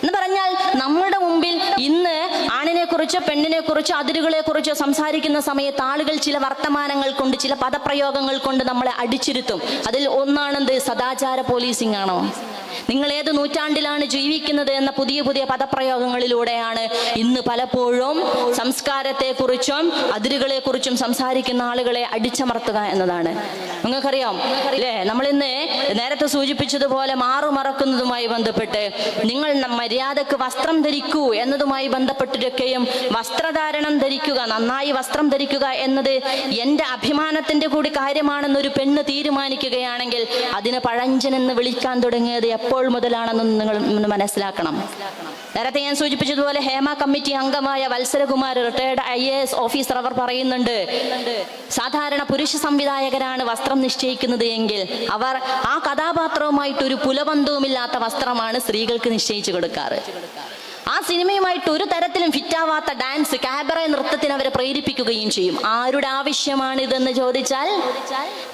എന്ന് പറഞ്ഞാൽ നമ്മുടെ മുമ്പിൽ ഇന്ന് ആണിനെ കുറിച്ചോ പെണ്ണിനെ കുറിച്ചോ അതിരുകളെ കുറിച്ചോ സംസാരിക്കുന്ന സമയത്ത് ആളുകൾ ചില വർത്തമാനങ്ങൾ കൊണ്ട് ചില പദപ്രയോഗങ്ങൾ കൊണ്ട് നമ്മളെ അടിച്ചിരുത്തും. അതിൽ ഒന്നാണെന്ത്? സദാചാര പോലീസിംഗ് ആണോ? നിങ്ങൾ ഏത് നൂറ്റാണ്ടിലാണ് ജീവിക്കുന്നത് എന്ന പുതിയ പുതിയ പദപ്രയോഗങ്ങളിലൂടെയാണ് ഇന്ന് പലപ്പോഴും സംസ്കാരത്തെക്കുറിച്ചും അതിരുകളെക്കുറിച്ചും സംസാരിക്കുന്ന ആളുകളെ അടിച്ചമർത്തുക എന്നതാണ്. നിങ്ങൾക്കറിയാം അല്ലേ, നമ്മളിന്ന് നേരത്തെ സൂചിപ്പിച്ചതുപോലെ മാറുമറക്കുന്നതുമായി ബന്ധപ്പെട്ട് നിങ്ങൾ മര്യാദക്ക് വസ്ത്രം ധരിക്കൂ എന്നതുമായി ബന്ധപ്പെട്ടിട്ടൊക്കെയും വസ്ത്രധാരണം ധരിക്കുക, നന്നായി വസ്ത്രം ധരിക്കുക എന്നത് എൻ്റെ അഭിമാനത്തിന്റെ കൂടി കാര്യമാണെന്നൊരു പെണ്ണ് തീരുമാനിക്കുകയാണെങ്കിൽ അതിനെ പഴഞ്ചനെന്ന് വിളിക്കാൻ തുടങ്ങിയത് എപ്പോൾ മുതലാണെന്ന് നിങ്ങൾ മനസ്സിലാക്കണം. നേരത്തെ ഞാൻ സൂചിപ്പിച്ചതുപോലെ ഹേമ കമ്മിറ്റി അംഗമായ വത്സരകുമാർ, റിട്ടയർഡ് IAS ഓഫീസർ, അവർ പറയുന്നുണ്ട്, സാധാരണ പുരുഷ സംവിധായകരാണ് വസ്ത്രം നിശ്ചയിക്കുന്നത് എങ്കിൽ അവർ ആ കഥാപാത്രവുമായിട്ട് ഒരു പുലബന്ധവുമില്ലാത്ത വസ്ത്രമാണ് സ്ത്രീകൾക്ക് നിശ്ചയിച്ചു കൊടുക്കാറ്. ആ സിനിമയുമായിട്ട് ഒരു തരത്തിലും ഫിറ്റാവാത്ത ഡാൻസ്, കാബറ നൃത്തത്തിന് അവരെ പ്രേരിപ്പിക്കുകയും ചെയ്യും. ആരുടെ ആവശ്യമാണ് ഇതെന്ന് ചോദിച്ചാൽ,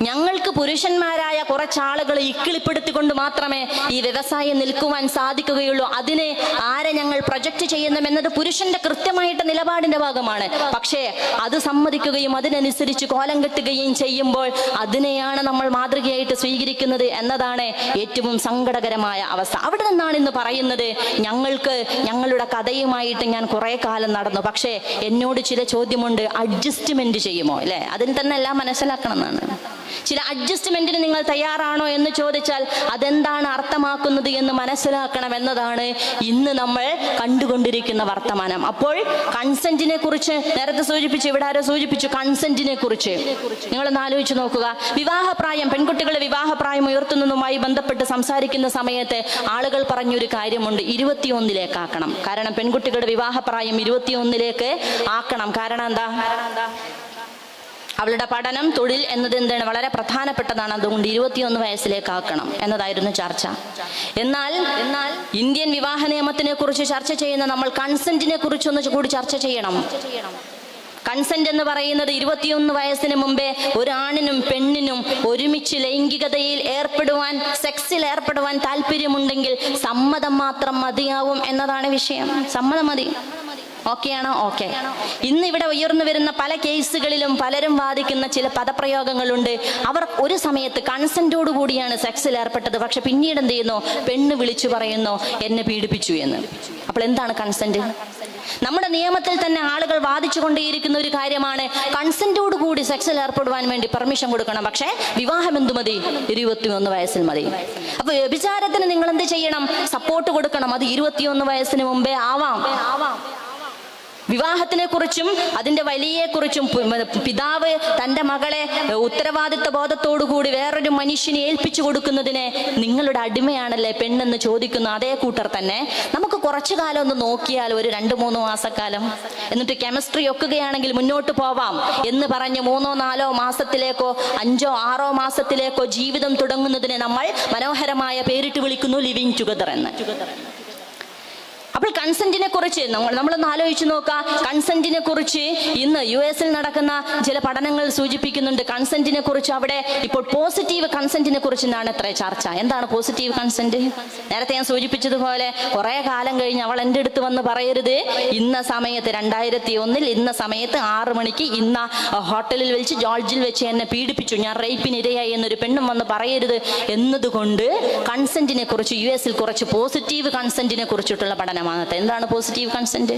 ഞങ്ങൾക്ക് പുരുഷന്മാരായ കുറച്ചാളുകൾ ഇക്കിളിപ്പെടുത്തിക്കൊണ്ട് മാത്രമേ ഈ വ്യവസായം നിൽക്കുവാൻ സാധിക്കുകയുള്ളൂ. അതിന് ആരെ ഞങ്ങൾ പ്രൊജക്റ്റ് ചെയ്യുന്നുവെന്നത് പുരുഷന്റെ കൃത്യമായിട്ട് നിലപാടിന്റെ ഭാഗമാണ്. പക്ഷേ അത് സമ്മതിക്കുകയും അതിനനുസരിച്ച് കോലം കെട്ടുകയും ചെയ്യുമ്പോൾ അതിനെയാണ് നമ്മൾ മാതൃകയായിട്ട് സ്വീകരിക്കുന്നത് എന്നതാണ് ഏറ്റവും സങ്കടകരമായ അവസ്ഥ. അവിടെ നിന്നാണ് ഇന്ന് പറയുന്നത്, ഞങ്ങളുടെ കഥയുമായിട്ട് ഞാൻ കുറെ കാലം നടന്നു, പക്ഷേ എന്നോട് ചില ചോദ്യമുണ്ട്, അഡ്ജസ്റ്റ്മെന്റ് ചെയ്യുമോ? അല്ലെ, അതിന് തന്നെ എല്ലാം മനസ്സിലാക്കണം എന്നാണ്. ചില അഡ്ജസ്റ്റ്മെന്റിന് നിങ്ങൾ തയ്യാറാണോ എന്ന് ചോദിച്ചാൽ അതെന്താണ് അർത്ഥമാക്കുന്നത് എന്ന് മനസ്സിലാക്കണം എന്നതാണ് ഇന്ന് നമ്മൾ കണ്ടുകൊണ്ടിരിക്കുന്ന വർത്തമാനം. അപ്പോൾ കൺസെന്റിനെ കുറിച്ച് നേരത്തെ സൂചിപ്പിച്ചു, ഇവിടെ ആരോ സൂചിപ്പിച്ചു കൺസെന്റിനെ കുറിച്ച്. നിങ്ങളൊന്ന് ആലോചിച്ച് നോക്കുക. വിവാഹപ്രായം, പെൺകുട്ടികളുടെ വിവാഹപ്രായം ഉയർത്തുന്നതുമായി ബന്ധപ്പെട്ട് സംസാരിക്കുന്ന സമയത്ത് ആളുകൾ പറഞ്ഞൊരു കാര്യമുണ്ട്, 21 ആക്കണം. കാരണം പെൺകുട്ടികളുടെ വിവാഹപ്രായം 21 ആക്കണം. കാരണം എന്താ? അവളുടെ പഠനം, തൊഴിൽ എന്നത് എന്താണ് വളരെ പ്രധാനപ്പെട്ടതാണ്. അതുകൊണ്ട് 21 വയസ്സിലേക്ക് ആക്കണം എന്നതായിരുന്നു ചർച്ച. എന്നാൽ ഇന്ത്യൻ വിവാഹ നിയമത്തിനെ കുറിച്ച് ചർച്ച ചെയ്യുന്ന നമ്മൾ കൺസെന്റിനെ കുറിച്ചൊന്ന് കൂടി ചർച്ച ചെയ്യണം. കൺസെന്റ് എന്ന് പറയുന്നത് 21 വയസ്സിന് മുമ്പേ ഒരാണിനും പെണ്ണിനും ഒരുമിച്ച് ലൈംഗികതയിൽ ഏർപ്പെടുവാൻ, സെക്സിൽ ഏർപ്പെടുവാൻ താല്പര്യമുണ്ടെങ്കിൽ സമ്മതം മാത്രം മതിയാവും എന്നതാണ് വിഷയം. സമ്മതം മതി. ഓക്കെയാണോ? ഓക്കെ. ഇന്ന് ഇവിടെ ഉയർന്നു വരുന്ന പല കേസുകളിലും പലരും വാദിക്കുന്ന ചില പദപ്രയോഗങ്ങളുണ്ട്. അവർ ഒരു സമയത്ത് കൺസെന്റോട് കൂടിയാണ് സെക്സിൽ ഏർപ്പെട്ടത്, പക്ഷെ പിന്നീട് എന്ത് ചെയ്യുന്നു? പെണ്ണ് വിളിച്ചു പറയുന്നു എന്നെ പീഡിപ്പിച്ചു എന്ന്. അപ്പോൾ എന്താണ് കൺസെന്റ്? നമ്മുടെ നിയമത്തിൽ തന്നെ ആളുകൾ വാദിച്ചു കൊണ്ടേയിരിക്കുന്ന ഒരു കാര്യമാണ്, കൺസെന്റോട് കൂടി സെക്സിൽ ഏർപ്പെടുവാൻ വേണ്ടി പെർമിഷൻ കൊടുക്കണം, പക്ഷെ വിവാഹം എന്തു മതി? 21 വയസ്സിൽ മതി. അപ്പൊ വ്യഭിചാരത്തിന് നിങ്ങൾ എന്ത് ചെയ്യണം? സപ്പോർട്ട് കൊടുക്കണം. അത് 21 വയസ്സിന് മുമ്പേ ആവാം. വിവാഹത്തിനെ കുറിച്ചും അതിന്റെ വലിയെക്കുറിച്ചും പിതാവ് തന്റെ മകളെ ഉത്തരവാദിത്വ ബോധത്തോടുകൂടി വേറൊരു മനുഷ്യനെ ഏൽപ്പിച്ചു കൊടുക്കുന്നതിനെ നിങ്ങളുടെ അടിമയാണല്ലേ പെണ്ണെന്ന് ചോദിക്കുന്ന അതേ കൂട്ടർ തന്നെ നമുക്ക് കുറച്ചു കാലം ഒന്ന് നോക്കിയാൽ, ഒരു 2-3 മാസക്കാലം, എന്നിട്ട് കെമിസ്ട്രി ഒക്കുകയാണെങ്കിൽ മുന്നോട്ട് പോവാം എന്ന് പറഞ്ഞ് 3-4 മാസത്തിലേക്കോ 5-6 മാസത്തിലേക്കോ ജീവിതം തുടങ്ങുന്നതിനെ നമ്മൾ മനോഹരമായ പേരിട്ട് വിളിക്കുന്നു ലിവിങ് ടുഗദർ എന്ന്. അപ്പോൾ കൺസെന്റിനെ കുറിച്ച് നമ്മളൊന്ന് ആലോചിച്ച് നോക്കുക. കൺസെന്റിനെ കുറിച്ച് ഇന്ന് US നടക്കുന്ന ചില പഠനങ്ങൾ സൂചിപ്പിക്കുന്നുണ്ട്. കൺസെന്റിനെ കുറിച്ച് അവിടെ ഇപ്പോൾ പോസിറ്റീവ് കൺസെന്റിനെ കുറിച്ചാണ് എത്ര ചർച്ച. എന്താണ് പോസിറ്റീവ് കൺസെന്റ്? നേരത്തെ ഞാൻ സൂചിപ്പിച്ചതുപോലെ കുറെ കാലം കഴിഞ്ഞ് അവൾ എൻ്റെ അടുത്ത് വന്ന് പറയരുത്, ഇന്ന സമയത്ത് 2001 ഇന്ന സമയത്ത് 6 മണിക്ക് ഇന്ന ഹോട്ടലിൽ വെച്ച് ജോർജിൽ വെച്ച് എന്നെ പീഡിപ്പിച്ചു, ഞാൻ റേപ്പിന് ഇരയായി എന്നൊരു പെണ്ണും വന്ന് പറയരുത് എന്നതുകൊണ്ട് കൺസെന്റിനെ കുറിച്ച് US കുറച്ച് പോസിറ്റീവ് കൺസെന്റിനെ കുറിച്ചിട്ടുള്ള പഠനമാണ്. എന്താണ് പോസിറ്റീവ് കൺസെന്റ്?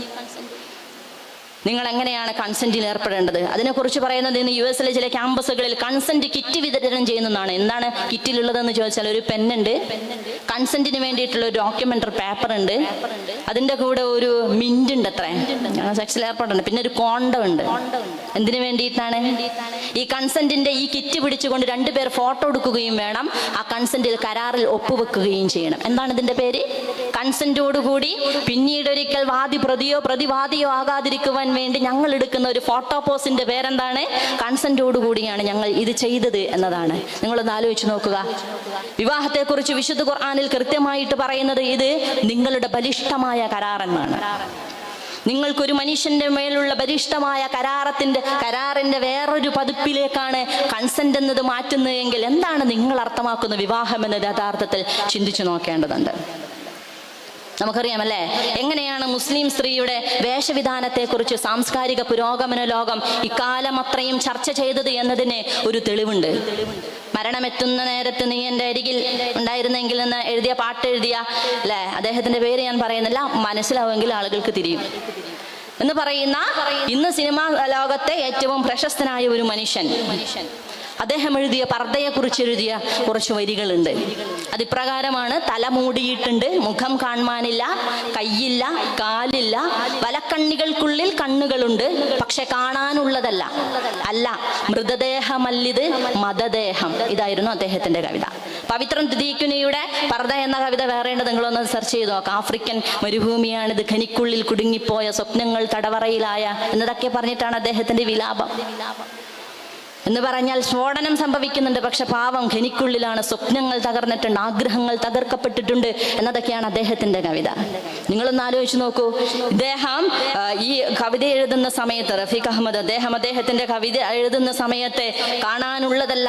നിങ്ങൾ എങ്ങനെയാണ് കൺസെന്റിൽ ഏർപ്പെടേണ്ടത് അതിനെക്കുറിച്ച് പറയുന്നത്. ഇന്ന് US ചില ക്യാമ്പസുകളിൽ കൺസെന്റ് കിറ്റ് വിതരണം ചെയ്യുന്നതാണ്. എന്താണ് കിറ്റിലുള്ളതെന്ന് ചോദിച്ചാൽ ഒരു പെന്നുണ്ട്, കൺസെന്റിന് വേണ്ടിയിട്ടുള്ള ഒരു ഡോക്യുമെന്ററി പേപ്പർ ഉണ്ട്, അതിന്റെ കൂടെ ഒരു മിന്റ് ഉണ്ട്, അത്ര സെക്സിൽ ഏർപ്പെടുന്നുണ്ട്, പിന്നെ ഒരു കോണ്ടം ഉണ്ട്. എന്തിനു വേണ്ടിയിട്ടാണ്? ഈ കൺസെന്റിന്റെ ഈ കിറ്റ് പിടിച്ചുകൊണ്ട് 2 പേർ ഫോട്ടോ എടുക്കുകയും വേണം, ആ കൺസെന്റിൽ കരാറിൽ ഒപ്പുവെക്കുകയും ചെയ്യണം. എന്താണ് ഇതിന്റെ പേര്? കൺസെന്റോടുകൂടി പിന്നീട് ഒരിക്കൽ വാദി പ്രതിയോ പ്രതിവാദിയോ ആകാതിരിക്കുവാൻ വേണ്ടി ഞങ്ങൾ എടുക്കുന്ന ഒരു ഫോട്ടോ പോസിന്റെ പേരെന്താണ്? കൺസെന്റോടുകൂടിയാണ് ഞങ്ങൾ ഇത് ചെയ്തത് എന്നതാണ്. നിങ്ങളൊന്ന് ആലോചിച്ച് നോക്കുക. വിവാഹത്തെക്കുറിച്ച് വിശുദ്ധ ഖുർആനിൽ കൃത്യമായിട്ട് പറയുന്നത് ഇത് നിങ്ങളുടെ ബലിഷ്ഠമായ കരാർ എന്നാണ്. നിങ്ങൾക്കൊരു മനുഷ്യന്റെ മേലുള്ള ബലിഷ്ഠമായ കരാറിന്റെ വേറൊരു പതിപ്പിലേക്കാണ് കൺസെന്റ് എന്നത് മാറ്റുന്നതെങ്കിൽ എന്താണ് നിങ്ങൾ അർത്ഥമാക്കുന്ന വിവാഹം എന്നത് യഥാർത്ഥത്തിൽ ചിന്തിച്ചു നോക്കേണ്ടതുണ്ട്. നമുക്കറിയാമല്ലേ എങ്ങനെയാണ് മുസ്ലിം സ്ത്രീയുടെ വേഷവിധാനത്തെക്കുറിച്ച് സാംസ്കാരിക പുരോഗമന ലോകം ഇക്കാലം അത്രയും ചർച്ച ചെയ്തത് എന്നതിന് ഒരു തെളിവുണ്ട്. മരണമെത്തുന്ന നേരത്ത് നീ എൻ്റെ അരികിൽ ഉണ്ടായിരുന്നെങ്കിൽ എന്ന് എഴുതിയ പാട്ട് എഴുതിയ അല്ലെ, അദ്ദേഹത്തിന്റെ പേര് ഞാൻ പറയുന്നില്ല, മനസ്സിലാവുമെങ്കിൽ ആളുകൾക്ക് തിരിയും എന്ന് പറയുന്ന ഇന്ന് സിനിമാ ലോകത്തെ ഏറ്റവും പ്രശസ്തനായ ഒരു മനുഷ്യൻ, അദ്ദേഹം എഴുതിയ പർദ്ദയെക്കുറിച്ച് എഴുതിയ കുറച്ച് വരികളുണ്ട്. അതിപ്രകാരമാണ്: തല മൂടിയിട്ടുണ്ട്, മുഖം കാണുവാനില്ല, കയ്യില്ല, കാലില്ല, വലക്കണ്ണികൾക്കുള്ളിൽ കണ്ണുകളുണ്ട്, പക്ഷെ കാണാനുള്ളതല്ല, അല്ല മൃതദേഹമല്ലിത് മതദേഹം. ഇതായിരുന്നു അദ്ദേഹത്തിന്റെ കവിത. പവിത്രൻ ദീകുനിയുടെ പർദ്ദ എന്ന കവിത വേറേണ്ടത് നിങ്ങളൊന്ന് സെർച്ച് ചെയ്ത് നോക്കാം. ആഫ്രിക്കൻ മരുഭൂമിയാണിത്, ഖനിക്കുള്ളിൽ കുടുങ്ങിപ്പോയ സ്വപ്നങ്ങൾ തടവറയിലായ എന്നതൊക്കെ പറഞ്ഞിട്ടാണ് അദ്ദേഹത്തിന്റെ വിലാപം. എന്ന് പറഞ്ഞാൽ സ്ഫോടനം സംഭവിക്കുന്നുണ്ട്, പക്ഷെ പാവം ഖനിക്കുള്ളിലാണ്, സ്വപ്നങ്ങൾ തകർന്നിട്ടുണ്ട്, ആഗ്രഹങ്ങൾ തകർക്കപ്പെട്ടിട്ടുണ്ട് എന്നതൊക്കെയാണ് അദ്ദേഹത്തിന്റെ കവിത. നിങ്ങളൊന്ന് ആലോചിച്ച് നോക്കൂ. ഇദ്ദേഹം ഈ കവിത എഴുതുന്ന സമയത്ത് റഫീഖ് അഹമ്മദ് അദ്ദേഹത്തിന്റെ കവിത എഴുതുന്ന സമയത്ത് കാണാനുള്ളതല്ല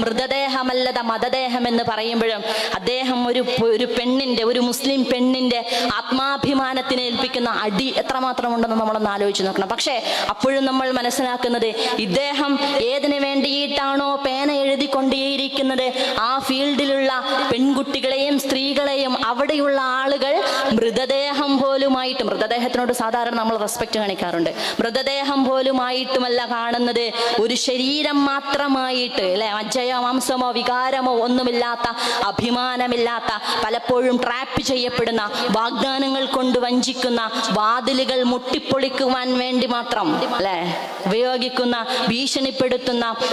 മൃതദേഹമല്ലത മതദേഹം എന്ന് പറയുമ്പോഴും അദ്ദേഹം ഒരു പെണ്ണിന്റെ, ഒരു മുസ്ലിം പെണ്ണിന്റെ ആത്മാഭിമാനത്തിനെ ഏൽപ്പിക്കുന്ന അടി എത്രമാത്രം ഉണ്ടെന്ന് നമ്മളൊന്ന് ആലോചിച്ച് നോക്കണം. പക്ഷെ അപ്പോഴും നമ്മൾ മനസ്സിലാക്കുന്നത് ഇദ്ദേഹം ഏതിനു വേണ്ടിയിട്ടാണോ പേന എഴുതിക്കൊണ്ടേയിരിക്കുന്നത് ആ ഫീൽഡിലുള്ള പെൺകുട്ടികളെയും സ്ത്രീകളെയും അവിടെയുള്ള ആളുകൾ മൃതദേഹം പോലുമായിട്ട്, മൃതദേഹത്തിനോട് സാധാരണ നമ്മൾ റെസ്പെക്ട് കാണിക്കാറുണ്ട്, മൃതദേഹം പോലുമായിട്ടുമല്ല കാണുന്നത്, ഒരു ശരീരം മാത്രമായിട്ട് അല്ലെ, മജ്ജയോ മാംസമോ വികാരമോ ഒന്നുമില്ലാത്ത, അഭിമാനമില്ലാത്ത, പലപ്പോഴും ട്രാപ്പ് ചെയ്യപ്പെടുന്ന, വാഗ്ദാനങ്ങൾ കൊണ്ട് വഞ്ചിക്കുന്ന, വാതിലുകൾ മുട്ടിപ്പൊളിക്കുവാൻ വേണ്ടി മാത്രം അല്ലെ ഉപയോഗിക്കുന്ന, ഭീഷണിപ്പെടുത്തുന്ന,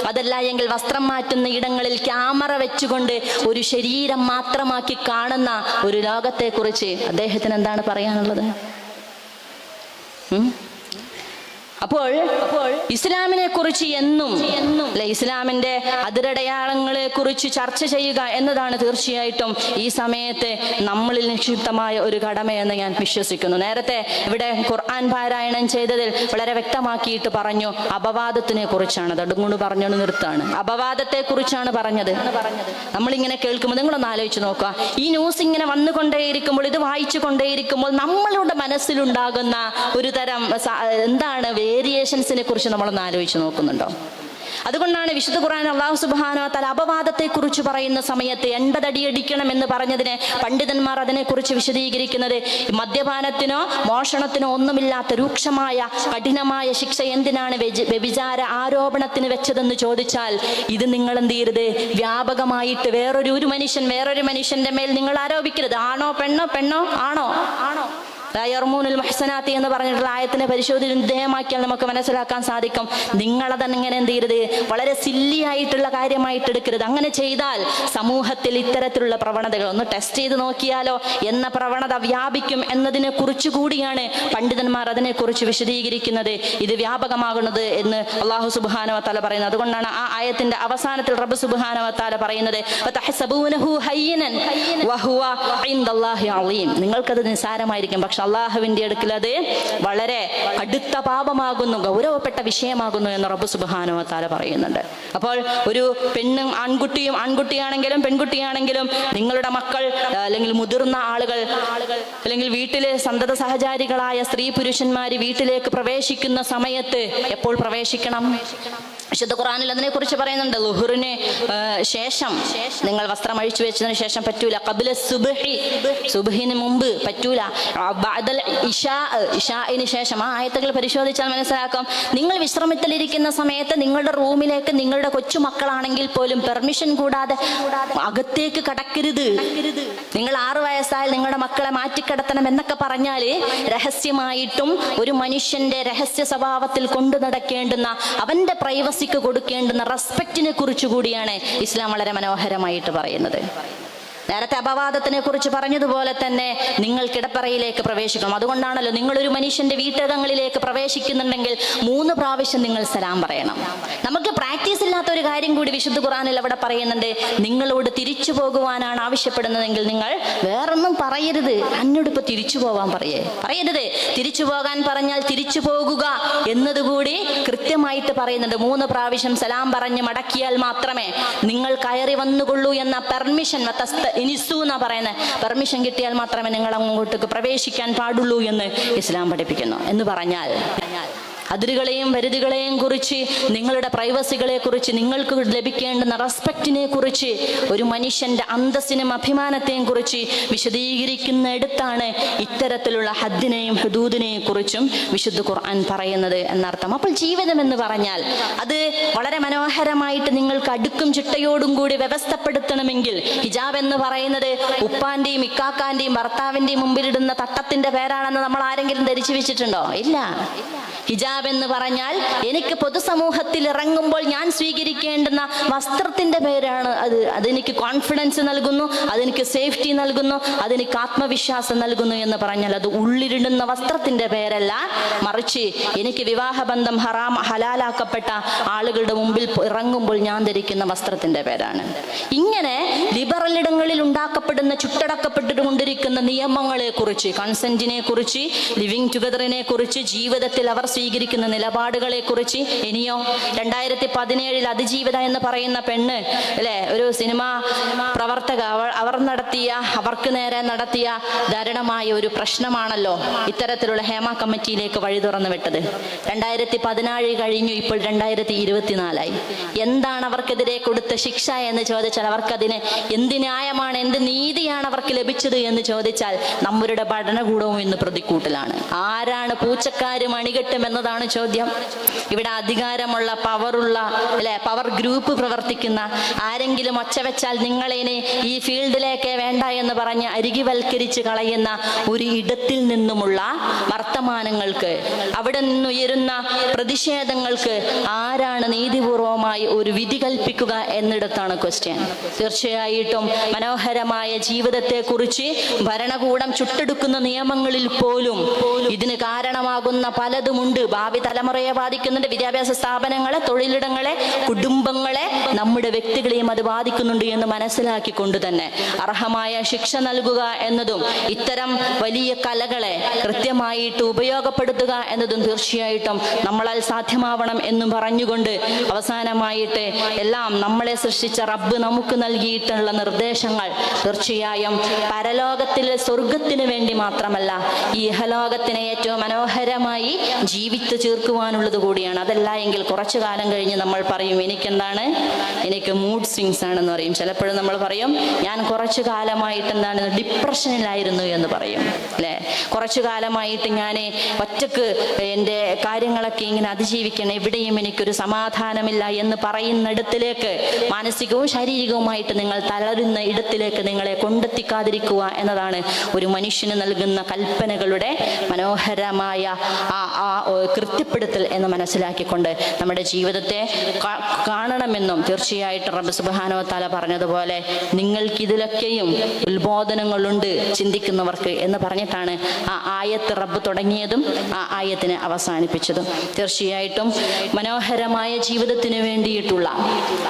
അതല്ല എങ്കിൽ വസ്ത്രം മാറ്റുന്ന ഇടങ്ങളിൽ ക്യാമറ വെച്ചുകൊണ്ട് ഒരു ശരീരം മാത്രമാക്കി കാണുന്ന ഒരു ലോകത്തെക്കുറിച്ച് അദ്ദേഹത്തിന് എന്താണ് പറയാനുള്ളത്? അപ്പോൾ ഇസ്ലാമിനെ കുറിച്ച് എന്നും അല്ലെ, ഇസ്ലാമിന്റെ അതിരടയാളങ്ങളെ കുറിച്ച് ചർച്ച ചെയ്യുക എന്നതാണ് തീർച്ചയായിട്ടും ഈ സമയത്ത് നമ്മളിൽ നിക്ഷിപ്തമായ ഒരു കടമയെന്ന് ഞാൻ വിശ്വസിക്കുന്നു. നേരത്തെ ഇവിടെ ഖുർആൻ പാരായണം ചെയ്തതിൽ വളരെ വ്യക്തമാക്കിയിട്ട് പറഞ്ഞു അപവാദത്തിനെ കുറിച്ചാണ്. അതുകൊണ്ട് പറഞ്ഞു നിർത്താണ്. അപവാദത്തെ കുറിച്ചാണ് പറഞ്ഞത്. നമ്മളിങ്ങനെ കേൾക്കുമ്പോൾ നിങ്ങളൊന്ന് ആലോചിച്ച് നോക്കുക. ഈ ന്യൂസ് ഇങ്ങനെ വന്നുകൊണ്ടേയിരിക്കുമ്പോൾ, ഇത് വായിച്ചു കൊണ്ടേയിരിക്കുമ്പോൾ നമ്മളുടെ മനസ്സിലുണ്ടാകുന്ന ഒരു തരം എന്താണ് വേരിയേഷൻസിനെ കുറിച്ച് നമ്മളൊന്ന് ആലോചിച്ച് നോക്കുന്നുണ്ടോ? അതുകൊണ്ടാണ് വിശുദ്ധ ഖുർആൻ അല്ലാഹു സുബ്ഹാനഹു വ തആല അപവാദത്തെ കുറിച്ച് പറയുന്ന സമയത്ത് 80 അടി അടിക്കണം എന്ന് പറഞ്ഞതിനെ പണ്ഡിതന്മാർ അതിനെക്കുറിച്ച് വിശദീകരിക്കുന്നത് മദ്യപാനത്തിനോ മോഷണത്തിനോ ഒന്നുമില്ലാത്ത രൂക്ഷമായ കഠിനമായ ശിക്ഷ എന്തിനാണ് വ്യഭിചാര ആരോപണത്തിന് വെച്ചതെന്ന് ചോദിച്ചാൽ, ഇത് നിങ്ങൾ എന്ത് ചെയ്യരുത്, വ്യാപകമായിട്ട് വേറൊരു മനുഷ്യന്റെ മേൽ നിങ്ങൾ ആരോപിക്കരുത്. ആണോ പെണ്ണോ, പെണ്ണോ ആണോ, യർമൂനുൽ മുഹ്സനാത്തി എന്ന് പറഞ്ഞിട്ടുള്ള ആയത്തിനെ പരിശോധിക്കുകയാൽ നമുക്ക് മനസ്സിലാക്കാൻ സാധിക്കും. നിങ്ങളതങ്ങനെ എന്ത് ചെയ്യരുത്, വളരെ സില്ലി ആയിട്ടുള്ള കാര്യമായിട്ട് എടുക്കരുത്. അങ്ങനെ ചെയ്താൽ സമൂഹത്തിൽ ഇത്തരത്തിലുള്ള പ്രവണതകൾ ഒന്ന് ടെസ്റ്റ് ചെയ്ത് നോക്കിയാലോ എന്ന പ്രവണത വ്യാപിക്കും എന്നതിനെ കുറിച്ച് കൂടിയാണ് പണ്ഡിതന്മാർ അതിനെക്കുറിച്ച് വിശദീകരിക്കുന്നത്, ഇത് വ്യാപകമാകുന്നത് എന്ന് അല്ലാഹു സുബ്ഹാനഹു വ തആല പറയുന്നത്. അതുകൊണ്ടാണ് ആ ആയത്തിന്റെ അവസാനത്തിൽ റബ്ബ് സുബ്ഹാനഹു വ തആല പറയുന്നത് വതഹസബൂനഹു ഹയ്യനൻ വഹുവ ഇൻദല്ലാഹി അളീം. നിങ്ങൾക്കത് നിസ്സാരമായിരിക്കും, പക്ഷെ അള്ളാഹുവിന്റെ അടുക്കൽ അത് വളരെ അടുത്ത പാപമാകുന്നു, ഗൗരവപ്പെട്ട വിഷയമാകുന്നു എന്ന് റബ്ബ് സുബ്ഹാനഹു വ തആല പറയുന്നുണ്ട്. അപ്പോൾ ഒരു പെണ്ണും ആൺകുട്ടിയാണെങ്കിലും പെൺകുട്ടിയാണെങ്കിലും നിങ്ങളുടെ മക്കൾ അല്ലെങ്കിൽ മുതിർന്ന ആളുകൾ അല്ലെങ്കിൽ വീട്ടിലെ സന്തത സഹചാരികളായ സ്ത്രീ പുരുഷന്മാര് വീട്ടിലേക്ക് പ്രവേശിക്കുന്ന സമയത്ത് എപ്പോൾ പ്രവേശിക്കണം? വിശുദ്ധ ഖുർആനിൽ അതിനെ കുറിച്ച് പറയുന്നുണ്ട്. ളുഹറിന് ശേഷം നിങ്ങൾ വസ്ത്രം അഴിച്ചു വെച്ചതിന് ശേഷം പറ്റൂല, ഖബ്ല സുബ്ഹി, സുബ്ഹിന് മുമ്പ് പറ്റൂല, ബഅദൽ ഇശാഇന് ശേഷം. ആ ആയത്തുകൾ പരിശോധിച്ചാൽ മനസ്സിലാക്കാം, നിങ്ങൾ വിശ്രമത്തിലിരിക്കുന്ന സമയത്ത് നിങ്ങളുടെ റൂമിലേക്ക് നിങ്ങളുടെ കൊച്ചുമക്കളാണെങ്കിൽ പോലും പെർമിഷൻ കൂടാതെ അകത്തേക്ക് കടക്കരുത്. നിങ്ങൾ 6 വയസ്സായാൽ നിങ്ങളുടെ മക്കളെ മാറ്റിക്കിടത്തണം എന്നൊക്കെ പറഞ്ഞാല് രഹസ്യമായിട്ടും ഒരു മനുഷ്യന്റെ രഹസ്യ സ്വഭാവത്തിൽ കൊണ്ടു നടക്കേണ്ടുന്ന അവന്റെ പ്രൈവസിക്ക് കൊടുക്കേണ്ടുന്ന റെസ്പെക്റ്റിനെ കുറിച്ച് കൂടിയാണ് ഇസ്ലാം വളരെ മനോഹരമായിട്ട് പറയുന്നത്. നേരത്തെ അപവാദത്തിനെ കുറിച്ച് പറഞ്ഞതുപോലെ തന്നെ നിങ്ങൾ കിടപ്പറയിലേക്ക് പ്രവേശിക്കണം. അതുകൊണ്ടാണല്ലോ നിങ്ങളൊരു മനുഷ്യന്റെ വീട്ടകങ്ങളിലേക്ക് പ്രവേശിക്കുന്നുണ്ടെങ്കിൽ 3 പ്രാവശ്യം നിങ്ങൾ സലാം പറയണം. നമുക്ക് പ്രാക്ടീസ് ഇല്ലാത്ത ഒരു കാര്യം കൂടി വിശുദ്ധ ഖുർആനിൽ അവിടെ പറയുന്നുണ്ട്. നിങ്ങളോട് തിരിച്ചു പോകുവാനാണ് ആവശ്യപ്പെടുന്നതെങ്കിൽ നിങ്ങൾ വേറൊന്നും പറയരുത്, എന്നോട് ഇപ്പൊ തിരിച്ചു പോവാൻ പറയരുത്. തിരിച്ചു പോകാൻ പറഞ്ഞാൽ തിരിച്ചു പോകുക എന്നതുകൂടി കൃത്യമായിട്ട് പറയുന്നുണ്ട്. 3 പ്രാവശ്യം സലാം പറഞ്ഞ് മടക്കിയാൽ മാത്രമേ നിങ്ങൾ കയറി വന്നുകൊള്ളൂ എന്ന പെർമിഷൻ പെർമിഷൻ കിട്ടിയാൽ മാത്രമേ നിങ്ങൾ അങ്ങോട്ടേക്ക് പ്രവേശിക്കാൻ പാടുള്ളൂ എന്ന് ഇസ്ലാം പഠിപ്പിക്കുന്നു. എന്ന് പറഞ്ഞാൽ അതിരുകളെയും പരിധികളെയും കുറിച്ച്, നിങ്ങളുടെ പ്രൈവസികളെ കുറിച്ച്, നിങ്ങൾക്ക് ലഭിക്കേണ്ടുന്ന റെസ്പെക്റ്റിനെ കുറിച്ച്, ഒരു മനുഷ്യന്റെ അന്തസ്സിനും അഭിമാനത്തെയും കുറിച്ച് വിശദീകരിക്കുന്നിടത്താണ് ഇത്തരത്തിലുള്ള ഹദ്ദിനെയും ഹുദൂദിനെയും കുറിച്ചും വിശുദ്ധ ഖുർആൻ പറയുന്നത് എന്നർത്ഥം. അപ്പോൾ ജീവിതം എന്ന് പറഞ്ഞാൽ അത് വളരെ മനോഹരമായിട്ട് നിങ്ങൾക്ക് അടുക്കും ചിട്ടയോടും കൂടി വ്യവസ്ഥപ്പെടുത്തണമെങ്കിൽ ഹിജാബ് എന്ന് പറയുന്നത് ഉപ്പാന്റെയും ഇക്കാക്കാന്റെയും ഭർത്താവിന്റെയും മുമ്പിലിടുന്ന തട്ടത്തിന്റെ പേരാണെന്ന് നമ്മൾ ആരെങ്കിലും ധരിച്ചു വെച്ചിട്ടുണ്ടോ? ഇല്ല. ഹിജാബ് എന്ന് പറഞ്ഞാൽ എനിക്ക് പൊതുസമൂഹത്തിൽ ഇറങ്ങുമ്പോൾ ഞാൻ സ്വീകരിക്കേണ്ടുന്ന വസ്ത്രത്തിന്റെ പേരാണ് അത്. അതെനിക്ക് കോൺഫിഡൻസ് നൽകുന്നു, അതെനിക്ക് സേഫ്റ്റി നൽകുന്നു, അതെനിക്ക് ആത്മവിശ്വാസം നൽകുന്നു എന്ന് പറഞ്ഞാൽ അത് ഉള്ളിലിടുന്ന വസ്ത്രത്തിന്റെ പേരല്ല, മറിച്ച് എനിക്ക് വിവാഹബന്ധം ഹലാലാക്കപ്പെട്ട ആളുകളുടെ മുമ്പിൽ ഇറങ്ങുമ്പോൾ ഞാൻ ധരിക്കുന്ന വസ്ത്രത്തിന്റെ പേരാണ്. ഇങ്ങനെ ലിബറലിടങ്ങളിൽ ഉണ്ടാക്കപ്പെടുന്ന ചുട്ടടക്കപ്പെട്ടുകൊണ്ടിരിക്കുന്ന നിയമങ്ങളെ കുറിച്ച്, കൺസെന്റിനെ കുറിച്ച്, ലിവിങ് ടുഗദറിനെ കുറിച്ച്, ജീവിതത്തിൽ അവർ സ്വീകരിക്കുന്ന നിലപാടുകളെ കുറിച്ച്. ഇനിയോ 2017 അതിജീവിത എന്ന് പറയുന്ന പെണ്ണ് അല്ലെ, ഒരു സിനിമാ പ്രവർത്തക, അവർക്ക് നേരെ നടത്തിയ ദാരുണമായ ഒരു പ്രശ്നമാണല്ലോ ഇത്തരത്തിലുള്ള ഹേമ കമ്മിറ്റിയിലേക്ക് വഴി തുറന്നു വിട്ടത്. 2017 കഴിഞ്ഞു, ഇപ്പോൾ 2024 എന്താണ് അവർക്കെതിരെ കൊടുത്ത ശിക്ഷ എന്ന് ചോദിച്ചാൽ, അവർക്കതിന് എന്ത് ന്യായമാണ്, എന്ത് നീതിയാണ് അവർക്ക് ലഭിച്ചത് എന്ന് ചോദിച്ചാൽ നമ്മുടെ ഭരണകൂടവും ഇന്ന് പ്രതിക്കൂട്ടിലാണ്. ആരാണ് പൂച്ചക്കാര് മണികെട്ടും എന്നതാണ് ചോദ്യം. ഇവിടെ അധികാരമുള്ള പവർ ഗ്രൂപ്പ് പ്രവർത്തിക്കുന്ന ആരെങ്കിലും ഒച്ച വെച്ചാൽ നിങ്ങളെ ഈ ഫീൽഡിലേക്ക് വേണ്ട എന്ന് പറഞ്ഞ് അരികിവൽക്കരിച്ച് കളയുന്ന ഒരു ഇടത്തിൽ നിന്നുമുള്ള വർത്തമാനങ്ങൾക്ക്, അവിടെ നിന്നുയരുന്ന പ്രതിഷേധങ്ങൾക്ക് ആരാണ് നീതിപൂർവമായി ഒരു വിധി കൽപ്പിക്കുക എന്നിടത്താണ് ക്വസ്റ്റ്യൻ. തീർച്ചയായിട്ടും മനോഹരമായ ജീവിതത്തെ കുറിച്ച് ഭരണകൂടം ചുട്ടെടുക്കുന്ന നിയമങ്ങളിൽ പോലും ഇതിന് കാരണമാകുന്ന പലതുമുണ്ട്. ഭാവി തലമുറയെ ബാധിക്കുന്നുണ്ട്, വിദ്യാഭ്യാസ സ്ഥാപനങ്ങളെ, തൊഴിലിടങ്ങളെ, കുടുംബങ്ങളെ, നമ്മുടെ വ്യക്തികളെയും അത് ബാധിക്കുന്നുണ്ട് എന്ന് മനസ്സിലാക്കിക്കൊണ്ട് തന്നെ അർഹമായ ശിക്ഷ നൽകുക എന്നതും ഇത്തരം വലിയ കലകളെ കൃത്യമായിട്ട് ഉപയോഗപ്പെടുത്തുക എന്നതും തീർച്ചയായിട്ടും നമ്മളാൽ സാധ്യമാവണം എന്നും പറഞ്ഞുകൊണ്ട് അവസാനമായിട്ട് എല്ലാം നമ്മളെ സൃഷ്ടിച്ച റബ്ബ് നമുക്ക് നൽകിയിട്ടുള്ള നിർദ്ദേശങ്ങൾ തീർച്ചയായും പരലോകത്തിലെ സ്വർഗത്തിന് വേണ്ടി മാത്രമല്ല, ഈ ഇഹലോകത്തിനെ ഏറ്റവും മനോഹരമായി ജീവിച്ച് ചേർക്കുവാനുള്ളത് കൂടിയാണ്. അതല്ല എങ്കിൽ കുറച്ചു കാലം കഴിഞ്ഞ് നമ്മൾ പറയും എനിക്കെന്താണ്, എനിക്ക് മൂഡ് സ്വിങ്സ് ആണെന്ന് പറയും. ചിലപ്പോഴും നമ്മൾ പറയും ഞാൻ കുറച്ചു കാലമായിട്ട് എന്താണ് ഡിപ്രഷനിലായിരുന്നു എന്ന് പറയും, അല്ലേ? കുറച്ചു കാലമായിട്ട് ഞാൻ ഒറ്റക്ക് എൻ്റെ കാര്യങ്ങളൊക്കെ ഇങ്ങനെ അതിജീവിക്കണം, എവിടെയും എനിക്കൊരു സമാധാനമില്ല എന്ന് പറയുന്നിടത്തിലേക്ക്, മാനസികവും ശാരീരികവുമായിട്ട് നിങ്ങൾ തളരുന്ന ഇടത്തിലേക്ക് നിങ്ങളെ കൊണ്ടെത്തിക്കാതിരിക്കുക എന്നതാണ് ഒരു മനുഷ്യന് നൽകുന്ന കൽപ്പനകളുടെ മനോഹരമായ ആ കൃത്യപ്പെടുത്തൽ എന്ന് മനസ്സിലാക്കിക്കൊണ്ട് നമ്മുടെ ജീവിതത്തെ കാണണമെന്നും തീർച്ചയായിട്ടും റബ്ബ് സുബ്ഹാനഹു വ തആല പറഞ്ഞതുപോലെ നിങ്ങൾക്കിതിലൊക്കെയും ഉത്ബോധനങ്ങളുണ്ട് ചിന്തിക്കുന്നവർക്ക് എന്ന് പറഞ്ഞിട്ടാണ് ആ ആയത്ത് റബ്ബ് തുടങ്ങിയതും ആ ആയത്തിനെ അവസാനിപ്പിച്ചതും. തീർച്ചയായിട്ടും മനോഹരമായ ജീവിതത്തിന് വേണ്ടിയിട്ടുള്ള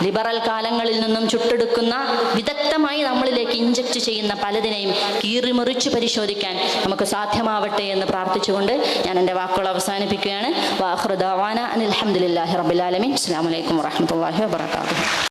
ലിബറൽ കാലങ്ങളിൽ നിന്നും ചുട്ടെടുക്കുന്ന വിദഗ്ധമായി നമ്മളിലേക്ക് ഇഞ്ചക്ട് ചെയ്യുന്ന പലതിനെയും കീറിമുറിച്ച് പരിശോധിക്കാൻ നമുക്ക് സാധ്യമാവട്ടെ എന്ന് പ്രാർത്ഥിച്ചുകൊണ്ട് ഞാൻ എൻ്റെ വാക്കുകൾ അവസാനിപ്പിക്കുകയാണ്. വാഖിറു ദഅവാന അനിൽ ഹംദുലില്ലാഹി റബ്ബിൽ ആലമീൻ. അസ്സലാമു അലൈക്കും വറഹ്മത്തുള്ളാഹി വബറകാതുഹു.